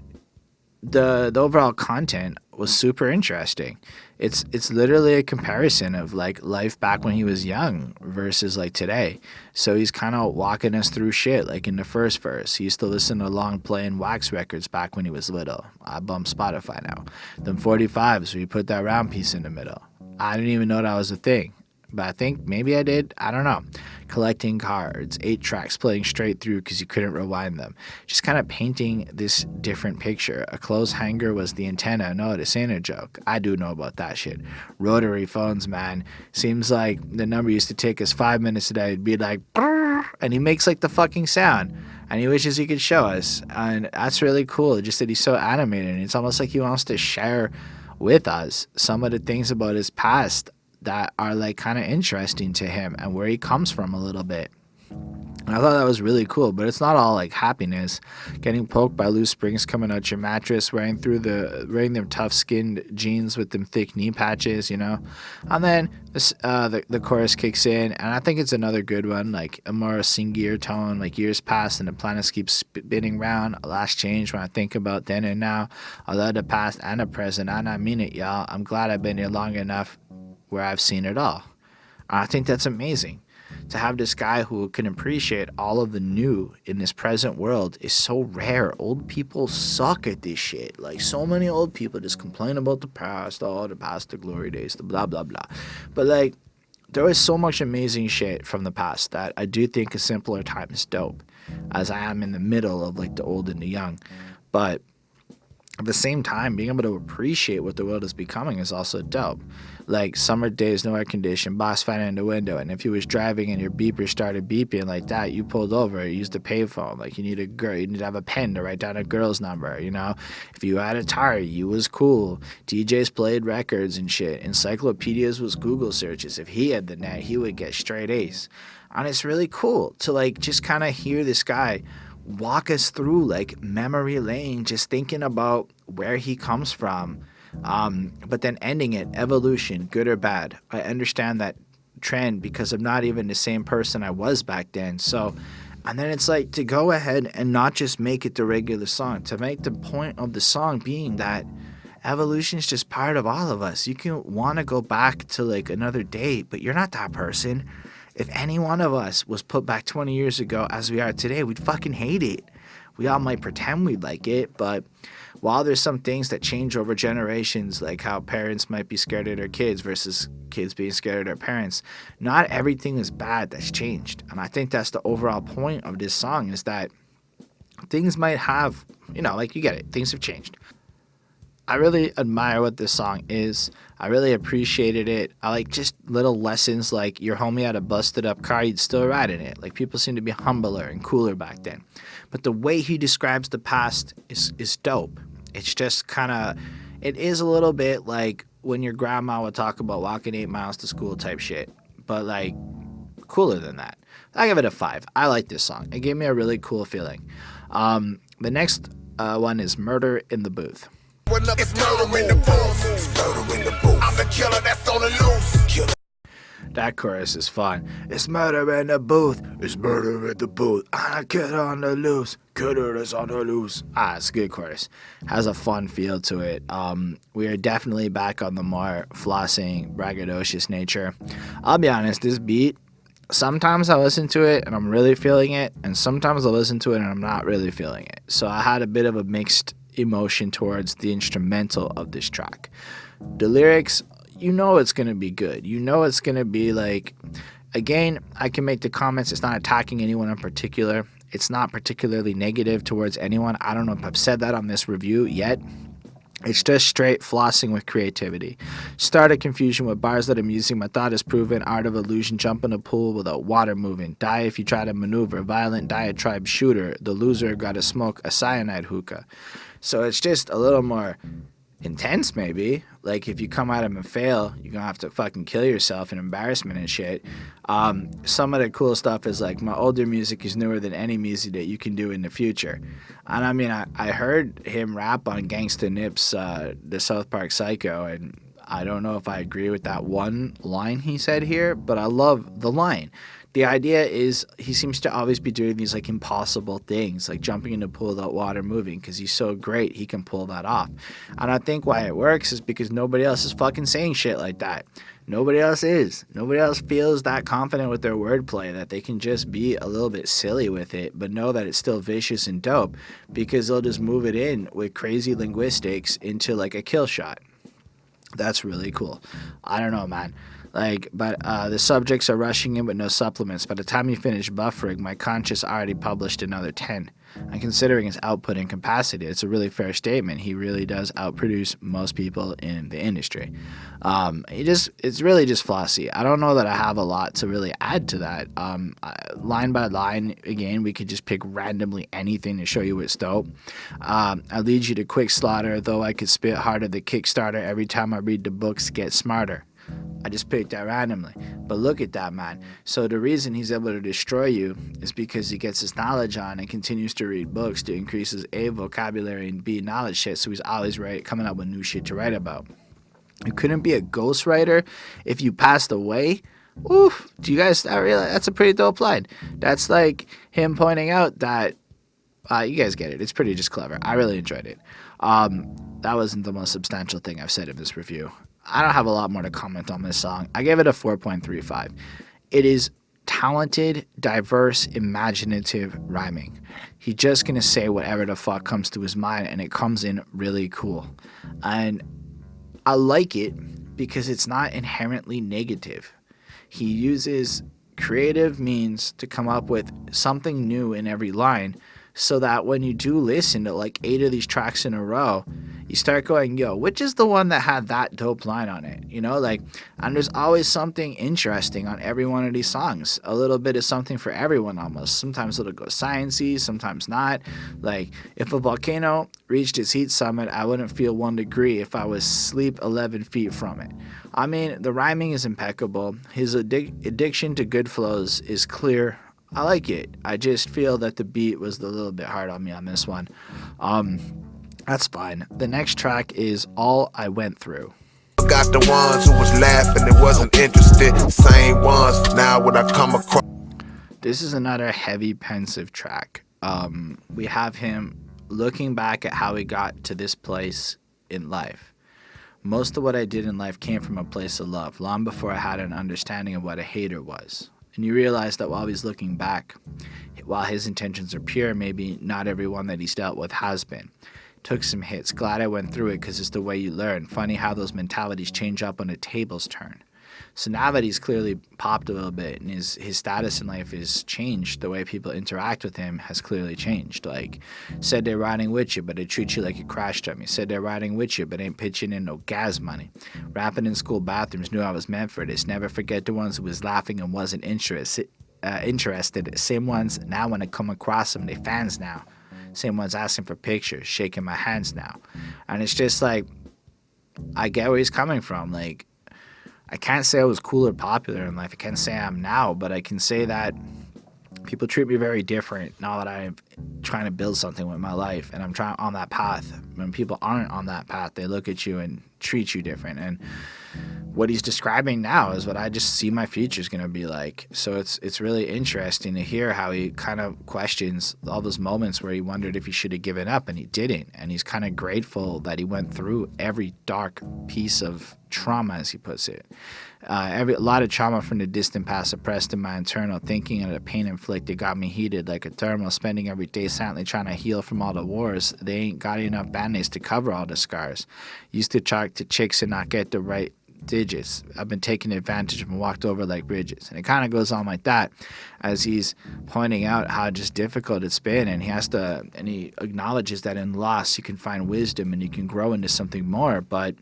the overall content was super interesting. It's literally a comparison of like life back when he was young versus like today. So he's kind of walking us through shit. Like in the first verse, he used to listen to long playing wax records back when he was little. I bump Spotify now. Then 45s, where you put that round piece in the middle. I didn't even know that was a thing, but I think maybe I did. I don't know. Collecting cards, 8 tracks playing straight through because you couldn't rewind them. Just kind of painting this different picture. A clothes hanger was the antenna. No, this ain't a joke. I do know about that shit. Rotary phones, man. Seems like the number used to take us 5 minutes a day. It'd be like, brrr, and he makes like the fucking sound. And he wishes he could show us. And that's really cool. Just that he's so animated. And it's almost like he wants to share with us some of the things about his past that are like kind of interesting to him and where he comes from a little bit. I thought that was really cool, but it's not all like happiness. Getting poked by loose springs coming out your mattress, wearing them tough skinned jeans with them thick knee patches, And then the chorus kicks in, and I think it's another good one, like a more singier tone. Like years pass and the planets keep spinning round. A last change when I think about then and now. I love the past and the present, and I mean it, y'all. I'm glad I've been here long enough where I've seen it all. And I think that's amazing. To have this guy who can appreciate all of the new in this present world is so rare. Old people suck at this shit. Like, so many old people just complain about the past, the glory days, the blah, blah, blah. But, like, there is so much amazing shit from the past that I do think a simpler time is dope, as I am in the middle of, like, the old and the young. But at the same time, being able to appreciate what the world is becoming is also dope. Like summer days, no air condition, boss fighting in the window, and if you was driving and your beeper started beeping like that, you pulled over, you used a payphone. Like you need to have a pen to write down a girl's number, If you had a Atari, you was cool. DJs played records and shit. Encyclopedias was Google searches. If he had the net, he would get straight A's. And it's really cool to like just kind of hear this guy walk us through like memory lane, just thinking about where he comes from. But then ending it, evolution, good or bad. I understand that trend because I'm not even the same person I was back then. So, and then it's like to go ahead and not just make it the regular song, to make the point of the song being that evolution is just part of all of us. You can want to go back to like another day, but you're not that person. If any one of us was put back 20 years ago as we are today, we'd fucking hate it. We all might pretend we'd like it, but while there's some things that change over generations, like how parents might be scared of their kids versus kids being scared of their parents, not everything is bad that's changed. And I think that's the overall point of this song, is that things might have, like you get it, things have changed. I really admire what this song is. I really appreciated it. I like just little lessons, like your homie had a busted up car, you'd still ride in it. Like people seem to be humbler and cooler back then. But the way he describes the past is dope. It's just kind of, it is a little bit like when your grandma would talk about walking 8 miles to school type shit. But like cooler than that. I give it a 5. I like this song. It gave me a really cool feeling. The next one is Murder in the Booth. It's murder in the booth. It's murder in the booth. I'm the killer that's on the loose. That chorus is fun. It's murder in the booth. It's murder in the booth. I'm a killer on the loose. Killer that's on the loose. It's a good chorus. Has a fun feel to it. We are definitely back on the more flossing, braggadocious nature. I'll be honest, this beat, sometimes I listen to it and I'm really feeling it, and sometimes I listen to it and I'm not really feeling it. So I had a bit of a mixed emotion towards the instrumental of this track. The lyrics, it's going to be good. It's going to be like, again, I can make the comments. It's not attacking anyone in particular. It's not particularly negative towards anyone. I don't know if I've said that on this review yet. It's just straight flossing with creativity. Started confusion with bars that I'm using. My thought is proven. Art of illusion. Jump in a pool without water moving. Die if you try to maneuver. Violent diatribe shooter. The loser gotta smoke a cyanide hookah. So it's just a little more intense, maybe. Like if you come at him and fail, you're gonna have to fucking kill yourself in embarrassment and shit. Some of the cool stuff is like, my older music is newer than any music that you can do in the future. And I mean, I heard him rap on Gangsta Nip's the South Park Psycho, and I don't know if I agree with that one line he said here, but I love the line. The idea is he seems to always be doing these like impossible things, like jumping in a pool without water moving, because he's so great he can pull that off. And I think why it works is because nobody else is fucking saying shit like that. Nobody else is. Nobody else feels that confident with their wordplay that they can just be a little bit silly with it, but know that it's still vicious and dope, because they'll just move it in with crazy linguistics into like a kill shot. That's really cool. I don't know, man. But the subjects are rushing in with no supplements. By the time you finish buffering, my conscious already published another 10. And considering his output and capacity, it's a really fair statement. He really does outproduce most people in the industry. It's really just flossy. I don't know that I have a lot to really add to that. Line by line, again, we could just pick randomly anything to show you it's dope. I lead you to quick slaughter, though I could spit harder. The Kickstarter every time I read the books, get smarter. I just picked that randomly. But look at that, man. So the reason he's able to destroy you is because he gets his knowledge on and continues to read books to increase his A vocabulary and B knowledge shit. So he's always coming up with new shit to write about. You couldn't be a ghostwriter if you passed away. Oof. Do you guys realize that's a pretty dope line? That's like him pointing out that you guys get it. It's pretty just clever. I really enjoyed it. That wasn't the most substantial thing I've said in this review. I don't have a lot more to comment on this song. I gave it a 4.35. It is talented, diverse, imaginative rhyming. He's just going to say whatever the fuck comes to his mind, and it comes in really cool. And I like it because it's not inherently negative. He uses creative means to come up with something new in every line, so that when you do listen to like 8 of these tracks in a row, you start going, yo, which is the one that had that dope line on it? You know, like, and there's always something interesting on every one of these songs. A little bit of something for everyone almost. Sometimes it'll go science-y, sometimes not. Like, if a volcano reached its heat summit, I wouldn't feel 1 degree if I was asleep 11 feet from it. I mean, the rhyming is impeccable. His addiction to good flows is clear. I like it. I just feel that the beat was a little bit hard on me on this one. That's fine. The next track is All I Went Through. Got the ones who was laughing and wasn't interested. Same ones now when I come across. This is another heavy, pensive track. We have him looking back at how he got to this place in life. Most of what I did in life came from a place of love, long before I had an understanding of what a hater was. And you realize that while he's looking back, while his intentions are pure, maybe not everyone that he's dealt with has been. Took some hits. Glad I went through it because it's the way you learn. Funny how those mentalities change up when the tables turn. So now that he's clearly popped a little bit and his status in life is changed, the way people interact with him has clearly changed. Like, said they're riding with you, but they treat you like you crashed on me. Said they're riding with you, but ain't pitching in no gas money. Rapping in school bathrooms, knew I was meant for this. Never forget the ones who was laughing and wasn't interested. Same ones now when I come across them, they fans now. Same ones asking for pictures, shaking my hands now. And it's just like, I get where he's coming from. Like, I can't say I was cool or popular in life. I can't say I am now, but I can say that people treat me very different now that I'm trying to build something with my life and I'm trying on that path. When people aren't on that path, they look at you and treat you different. And what he's describing now is what I just see my future is going to be like. So it's really interesting to hear how he kind of questions all those moments where he wondered if he should have given up, and he didn't. And he's kind of grateful that he went through every dark piece of trauma, as he puts it. A lot of trauma from the distant past suppressed in my internal thinking, and the pain inflicted got me heated like a thermal, spending every day silently trying to heal from all the wars. They ain't got enough band-aids to cover all the scars. Used to talk to chicks and not get the right digits. I've been taken advantage of and walked over like bridges. And it kind of goes on like that as he's pointing out how just difficult it's been, and he acknowledges that in loss you can find wisdom and you can grow into something more, but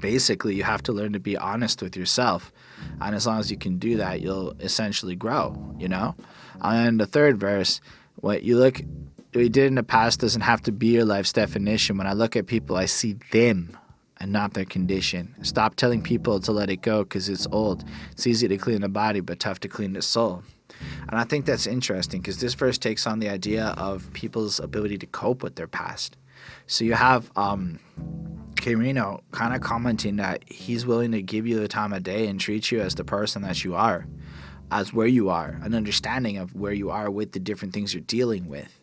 basically you have to learn to be honest with yourself, and as long as you can do that, you'll essentially grow, you know? And the third verse, what you did in the past doesn't have to be your life's definition. When I look at people, I see them and not their condition. Stop telling people to let it go because it's old. It's easy to clean the body, but tough to clean the soul. And I think that's interesting because this verse takes on the idea of people's ability to cope with their past. So you have K-Rino kind of commenting that he's willing to give you the time of day and treat you as the person that you are, as where you are, an understanding of where you are with the different things you're dealing with.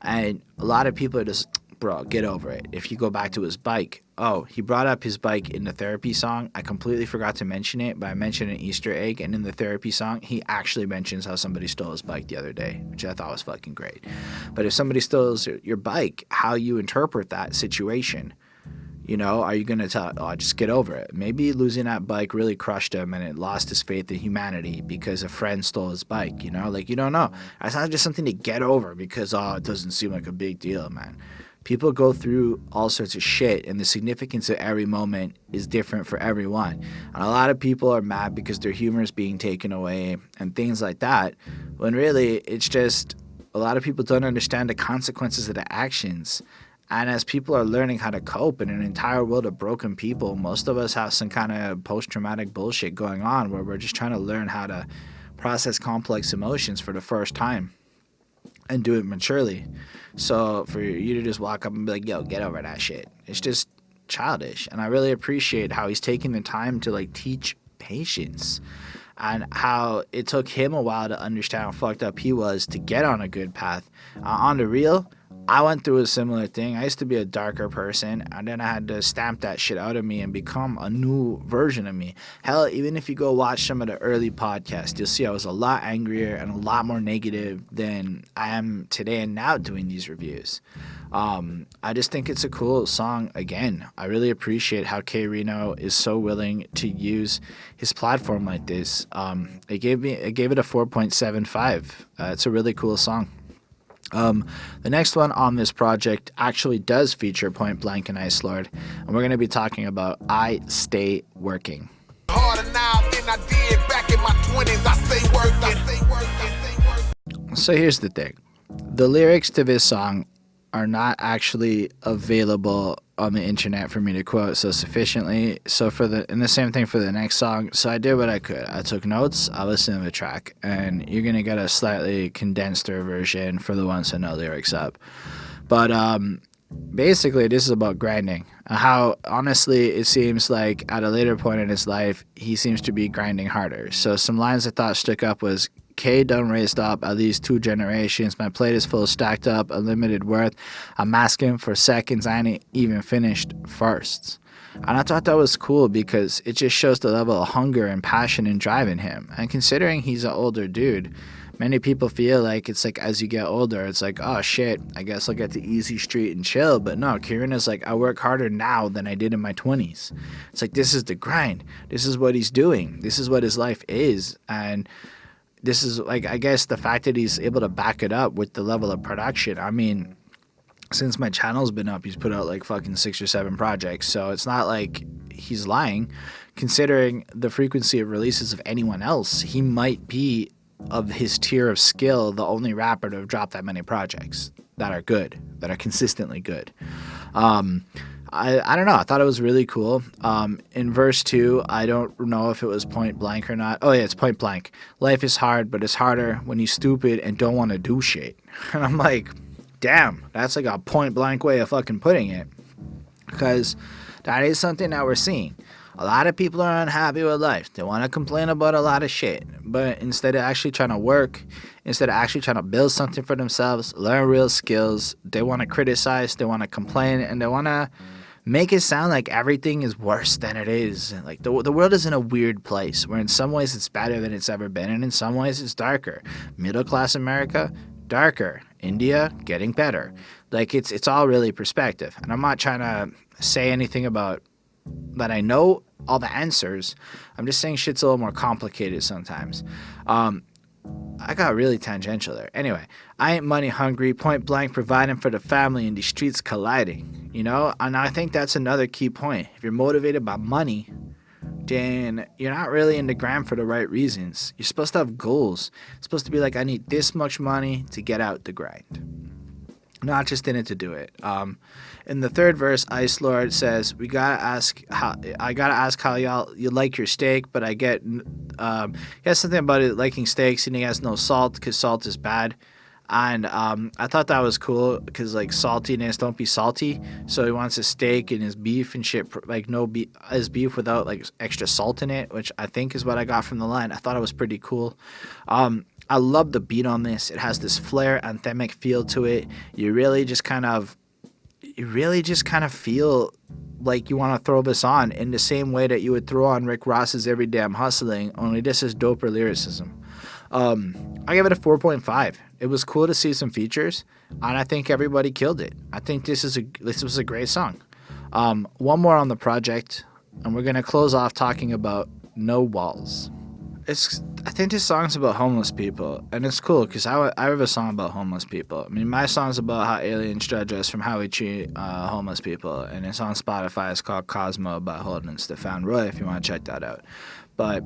And a lot of people are just, bro, get over it. If you go back to his bike, he brought up his bike in the therapy song. I completely forgot to mention it, but I mentioned an Easter egg, and in the therapy song, he actually mentions how somebody stole his bike the other day, which I thought was fucking great. But if somebody steals your bike, how you interpret that situation, you know, are you going to tell, just get over it? Maybe losing that bike really crushed him and it lost his faith in humanity because a friend stole his bike, you know? Like, you don't know. It's not just something to get over because, it doesn't seem like a big deal, man. People go through all sorts of shit, and the significance of every moment is different for everyone. And a lot of people are mad because their humor is being taken away and things like that, when really it's just a lot of people don't understand the consequences of the actions. And as people are learning how to cope in an entire world of broken people, most of us have some kind of post-traumatic bullshit going on where we're just trying to learn how to process complex emotions for the first time and do it maturely. So for you to just walk up and be like, yo, get over that shit, it's just childish. And I really appreciate how he's taking the time to like teach patience, and how it took him a while to understand how fucked up he was to get on a good path. On the real, I went through a similar thing. I used to be a darker person, and then I had to stamp that shit out of me and become a new version of me. Hell, even if you go watch some of the early podcasts, you'll see I was a lot angrier and a lot more negative than I am today and now doing these reviews. I just think it's a cool song. Again, I really appreciate how K-Rino is so willing to use his platform like this. I gave it a 4.75. It's a really cool song. The next one on this project actually does feature Point Blank and Ice Lord, and we're going to be talking about I Stay Working. Harder now than I did back in my 20s. I stay working. So here's the thing. The lyrics to this song are not actually available on the internet for me to quote so sufficiently. So and the same thing for the next song. So I did what I could. I took notes, I listened to the track, and you're gonna get a slightly condensed version for the ones that know lyrics up. But basically, this is about grinding. How honestly, it seems like at a later point in his life, he seems to be grinding harder. So some lines I thought stuck up was, K done raised up at least 2 generations. My plate is full, stacked up, unlimited worth. I'm asking for seconds. I ain't even finished firsts. And I thought that was cool because it just shows the level of hunger and passion and drive in him. And considering he's an older dude, many people feel like it's like as you get older, it's like, oh shit, I guess I'll get the easy street and chill. But no, K-Rino's like, I work harder now than I did in my 20s. It's like, this is the grind. This is what he's doing. This is what his life is. And this is like, I guess the fact that he's able to back it up with the level of production. I mean, since my channel's been up, he's put out like fucking 6 or 7 projects. So it's not like he's lying. Considering the frequency of releases of anyone else, he might be, of his tier of skill, the only rapper to have dropped that many projects that are good, that are consistently good. I don't know. I thought it was really cool. In verse 2, I don't know if it was point blank or not. Oh, yeah, it's point blank. Life is hard, but it's harder when you're stupid and don't want to do shit. And I'm like, damn, that's like a point blank way of fucking putting it. Because that is something that we're seeing. A lot of people are unhappy with life. They want to complain about a lot of shit. But instead of actually trying to work, instead of actually trying to build something for themselves, learn real skills, they want to criticize, they want to complain, and they want to make it sound like everything is worse than it is. Like the world is in a weird place where in some ways it's better than it's ever been, and in some ways it's darker. Middle class America, darker. India, getting better. Like it's all really perspective. And I'm not trying to say anything about that I know all the answers. I'm just saying shit's a little more complicated sometimes. I got really tangential there. Anyway, I ain't money hungry, point blank providing for the family and the streets colliding, you know? And I think that's another key point. If you're motivated by money, then you're not really in the grind for the right reasons. You're supposed to have goals. It's supposed to be like, I need this much money to get out the grind. Not just in it to do it. In the third verse, Ice Lord says, I gotta ask how you like your steak, but I get, he has something about it liking steaks, and he has no salt because salt is bad. And I thought that was cool because like saltiness, don't be salty. So he wants his steak and his beef and shit, like his beef without like extra salt in it, which I think is what I got from the line. I thought it was pretty cool. I love the beat on this. It has this flair, anthemic feel to it. You really just kind of feel like you want to throw this on in the same way that you would throw on Rick Ross's Every Day I'm Hustling, only this is doper lyricism. I give it a 4.5. It was cool to see some features, and I think everybody killed it. I think this was a great song. One more on the project, and we're gonna close off talking about No Walls. I think this song's about homeless people, and it's cool because I have a song about homeless people. I mean, my song's about how aliens judge us from how we treat homeless people, and it's on Spotify. It's called Cosmo by Holden and Stefan Roy if you want to check that out. But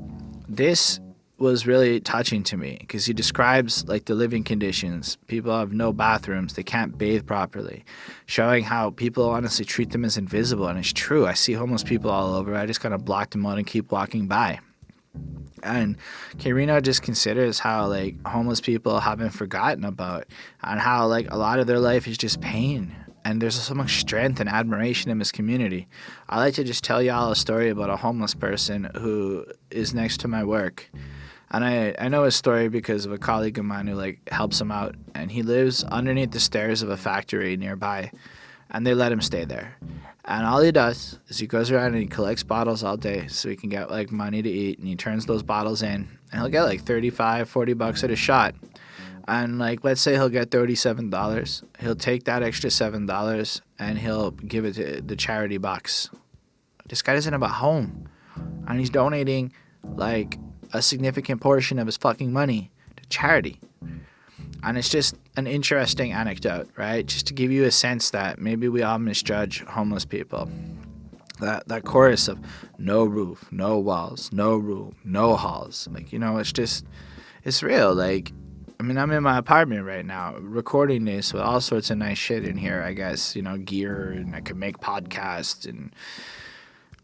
this was really touching to me because he describes like the living conditions. People have no bathrooms, they can't bathe properly, showing how people honestly treat them as invisible. And it's true. I see homeless people all over. I just kind of block them out and keep walking by. And K-Rino just considers how like homeless people have been forgotten about, and how like a lot of their life is just pain. And there's so much strength and admiration in this community. I like to just tell y'all a story about a homeless person who is next to my work. And I know his story because of a colleague of mine who like helps him out. And he lives underneath the stairs of a factory nearby. And they let him stay there. And all he does is he goes around and he collects bottles all day so he can get like money to eat. And he turns those bottles in. And he'll get like $35-$40 at a shot. And like, let's say he'll get $37. He'll take that extra $7 and he'll give it to the charity box. This guy doesn't have a home. And he's donating like a significant portion of his fucking money to charity. And it's just an interesting anecdote, right? Just to give you a sense that maybe we all misjudge homeless people. That chorus of no roof, no walls, no room, no halls. Like, you know, it's real. Like, I mean, I'm in my apartment right now recording this with all sorts of nice shit in here, I guess, you know, gear, and I could make podcasts, and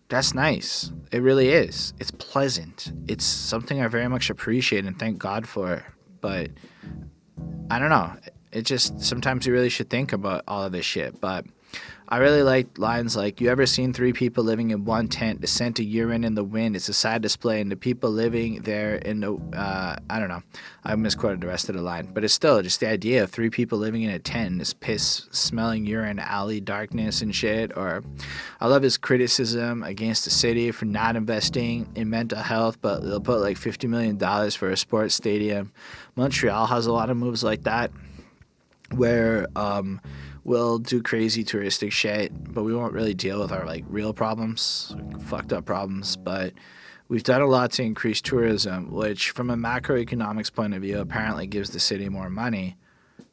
that's nice. It really is. It's pleasant. It's something I very much appreciate and thank God for. But I don't know. It just, sometimes you really should think about all of this shit. But I really like lines like, you ever seen three people living in one tent, the scent of urine in the wind? It's a sad display, and the people living there in the, I don't know. I misquoted the rest of the line. But it's still just the idea of three people living in a tent, this piss-smelling urine alley darkness and shit. Or I love his criticism against the city for not investing in mental health, but they'll put like $50 million for a sports stadium. Montreal has a lot of moves like that, where we'll do crazy touristic shit, but we won't really deal with our like real problems, fucked up problems. But we've done a lot to increase tourism, which from a macroeconomics point of view apparently gives the city more money.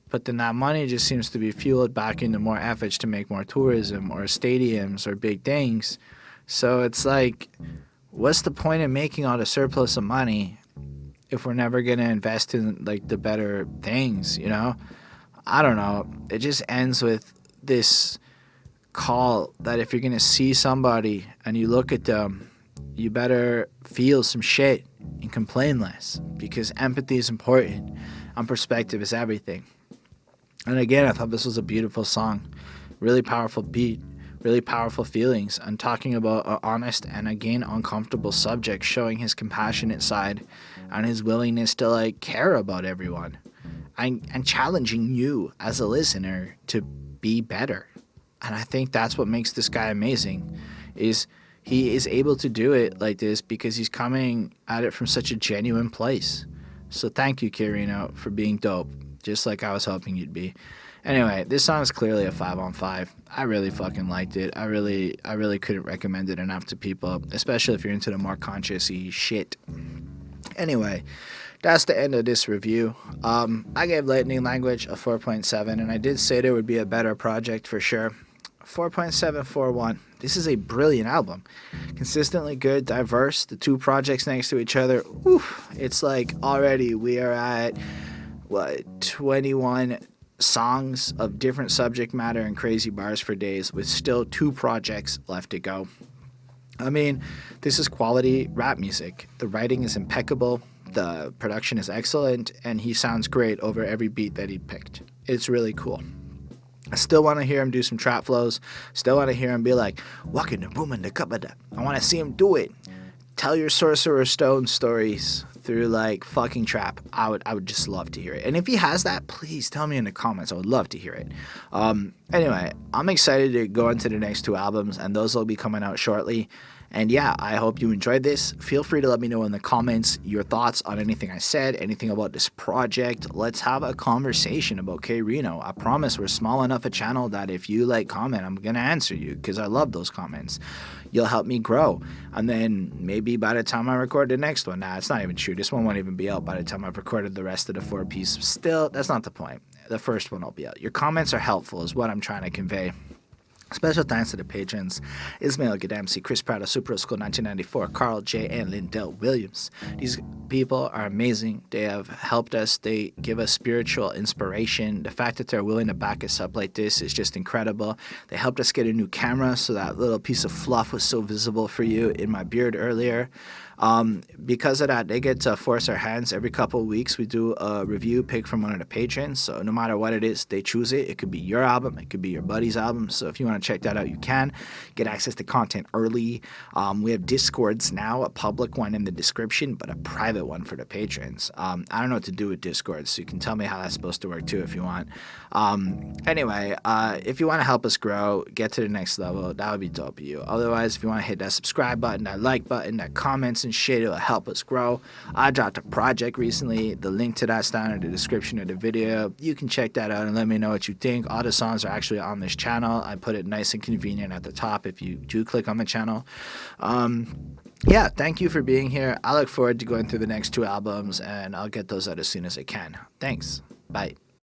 But then that money just seems to be fueled back into more efforts to make more tourism or stadiums or big things. So it's like, what's the point of making all the surplus of money if we're never going to invest in like the better things, you know? I don't know. It just ends with this call that if you're going to see somebody and you look at them, you better feel some shit and complain less, because empathy is important and perspective is everything. And again, I thought this was a beautiful song, really powerful beat, really powerful feelings, and talking about an honest and again uncomfortable subject, showing his compassionate side and his willingness to like care about everyone. And challenging you as a listener to be better. And I think that's what makes this guy amazing, is he is able to do it like this because he's coming at it from such a genuine place. So thank you, K-Rino, for being dope, just like I was hoping you'd be. Anyway, this song is clearly a 5 on 5. I really fucking liked it. I really couldn't recommend it enough to people, especially if you're into the more conscious-y shit. Anyway, that's the end of this review. I gave Lightning Language a 4.7, and I did say there would be a better project for sure. 4.741. This is a brilliant album. Consistently good, diverse, the two projects next to each other. Oof, it's like already we are at, 21 songs of different subject matter and crazy bars for days, with still 2 projects left to go. I mean, this is quality rap music. The writing is impeccable. The production is excellent, and he sounds great over every beat that he picked. It's really cool. I still want to hear him do some trap flows. Still want to hear him be like, walking the boom in the cupboard. I want to see him do it. Tell your Sorcerer's Stone stories through like fucking trap. I would just love to hear it. And if he has that, please tell me in the comments. I would love to hear it. Anyway, I'm excited to go into the next 2 albums, and those will be coming out shortly. And yeah, I hope you enjoyed this. Feel free to let me know in the comments your thoughts on anything I said, anything about this project. Let's have a conversation about K-Rino. I promise we're small enough a channel that if you like comment, I'm going to answer you, because I love those comments. You'll help me grow. And then maybe by the time I record the next one, it's not even true. This one won't even be out by the time I've recorded the rest of the 4-piece. Still, that's not the point. The first one will be out. Your comments are helpful is what I'm trying to convey. Special thanks to the patrons Ismail Gadamsi, Chris Prado, Super School 1994, Carl J. and Lindell Williams. These people are amazing. They have helped us. They give us spiritual inspiration. The fact that they're willing to back us up like this is just incredible. They helped us get a new camera, so that little piece of fluff was so visible for you in my beard earlier. Because of that, they get to force our hands. Every couple of weeks, we do a review pick from one of the patrons. So no matter what it is, they choose it. It could be your album. It could be your buddy's album. So if you want to check that out, you can. Get access to content early. We have Discords now, a public one in the description, but a private one for the patrons. I don't know what to do with Discord, so you can tell me how that's supposed to work too if you want. Anyway, if you want to help us grow, get to the next level, that would be dope of you. Otherwise, if you want to hit that subscribe button, that like button, that comments and shit, it'll help us grow. I dropped a project recently. The link to that's down in the description of the video. You can check that out and let me know what you think. All the songs are actually on this channel. I put it nice and convenient at the top if you do click on the channel. Yeah, thank you for being here. I look forward to going through the next 2 albums, and I'll get those out as soon as I can. Thanks. Bye.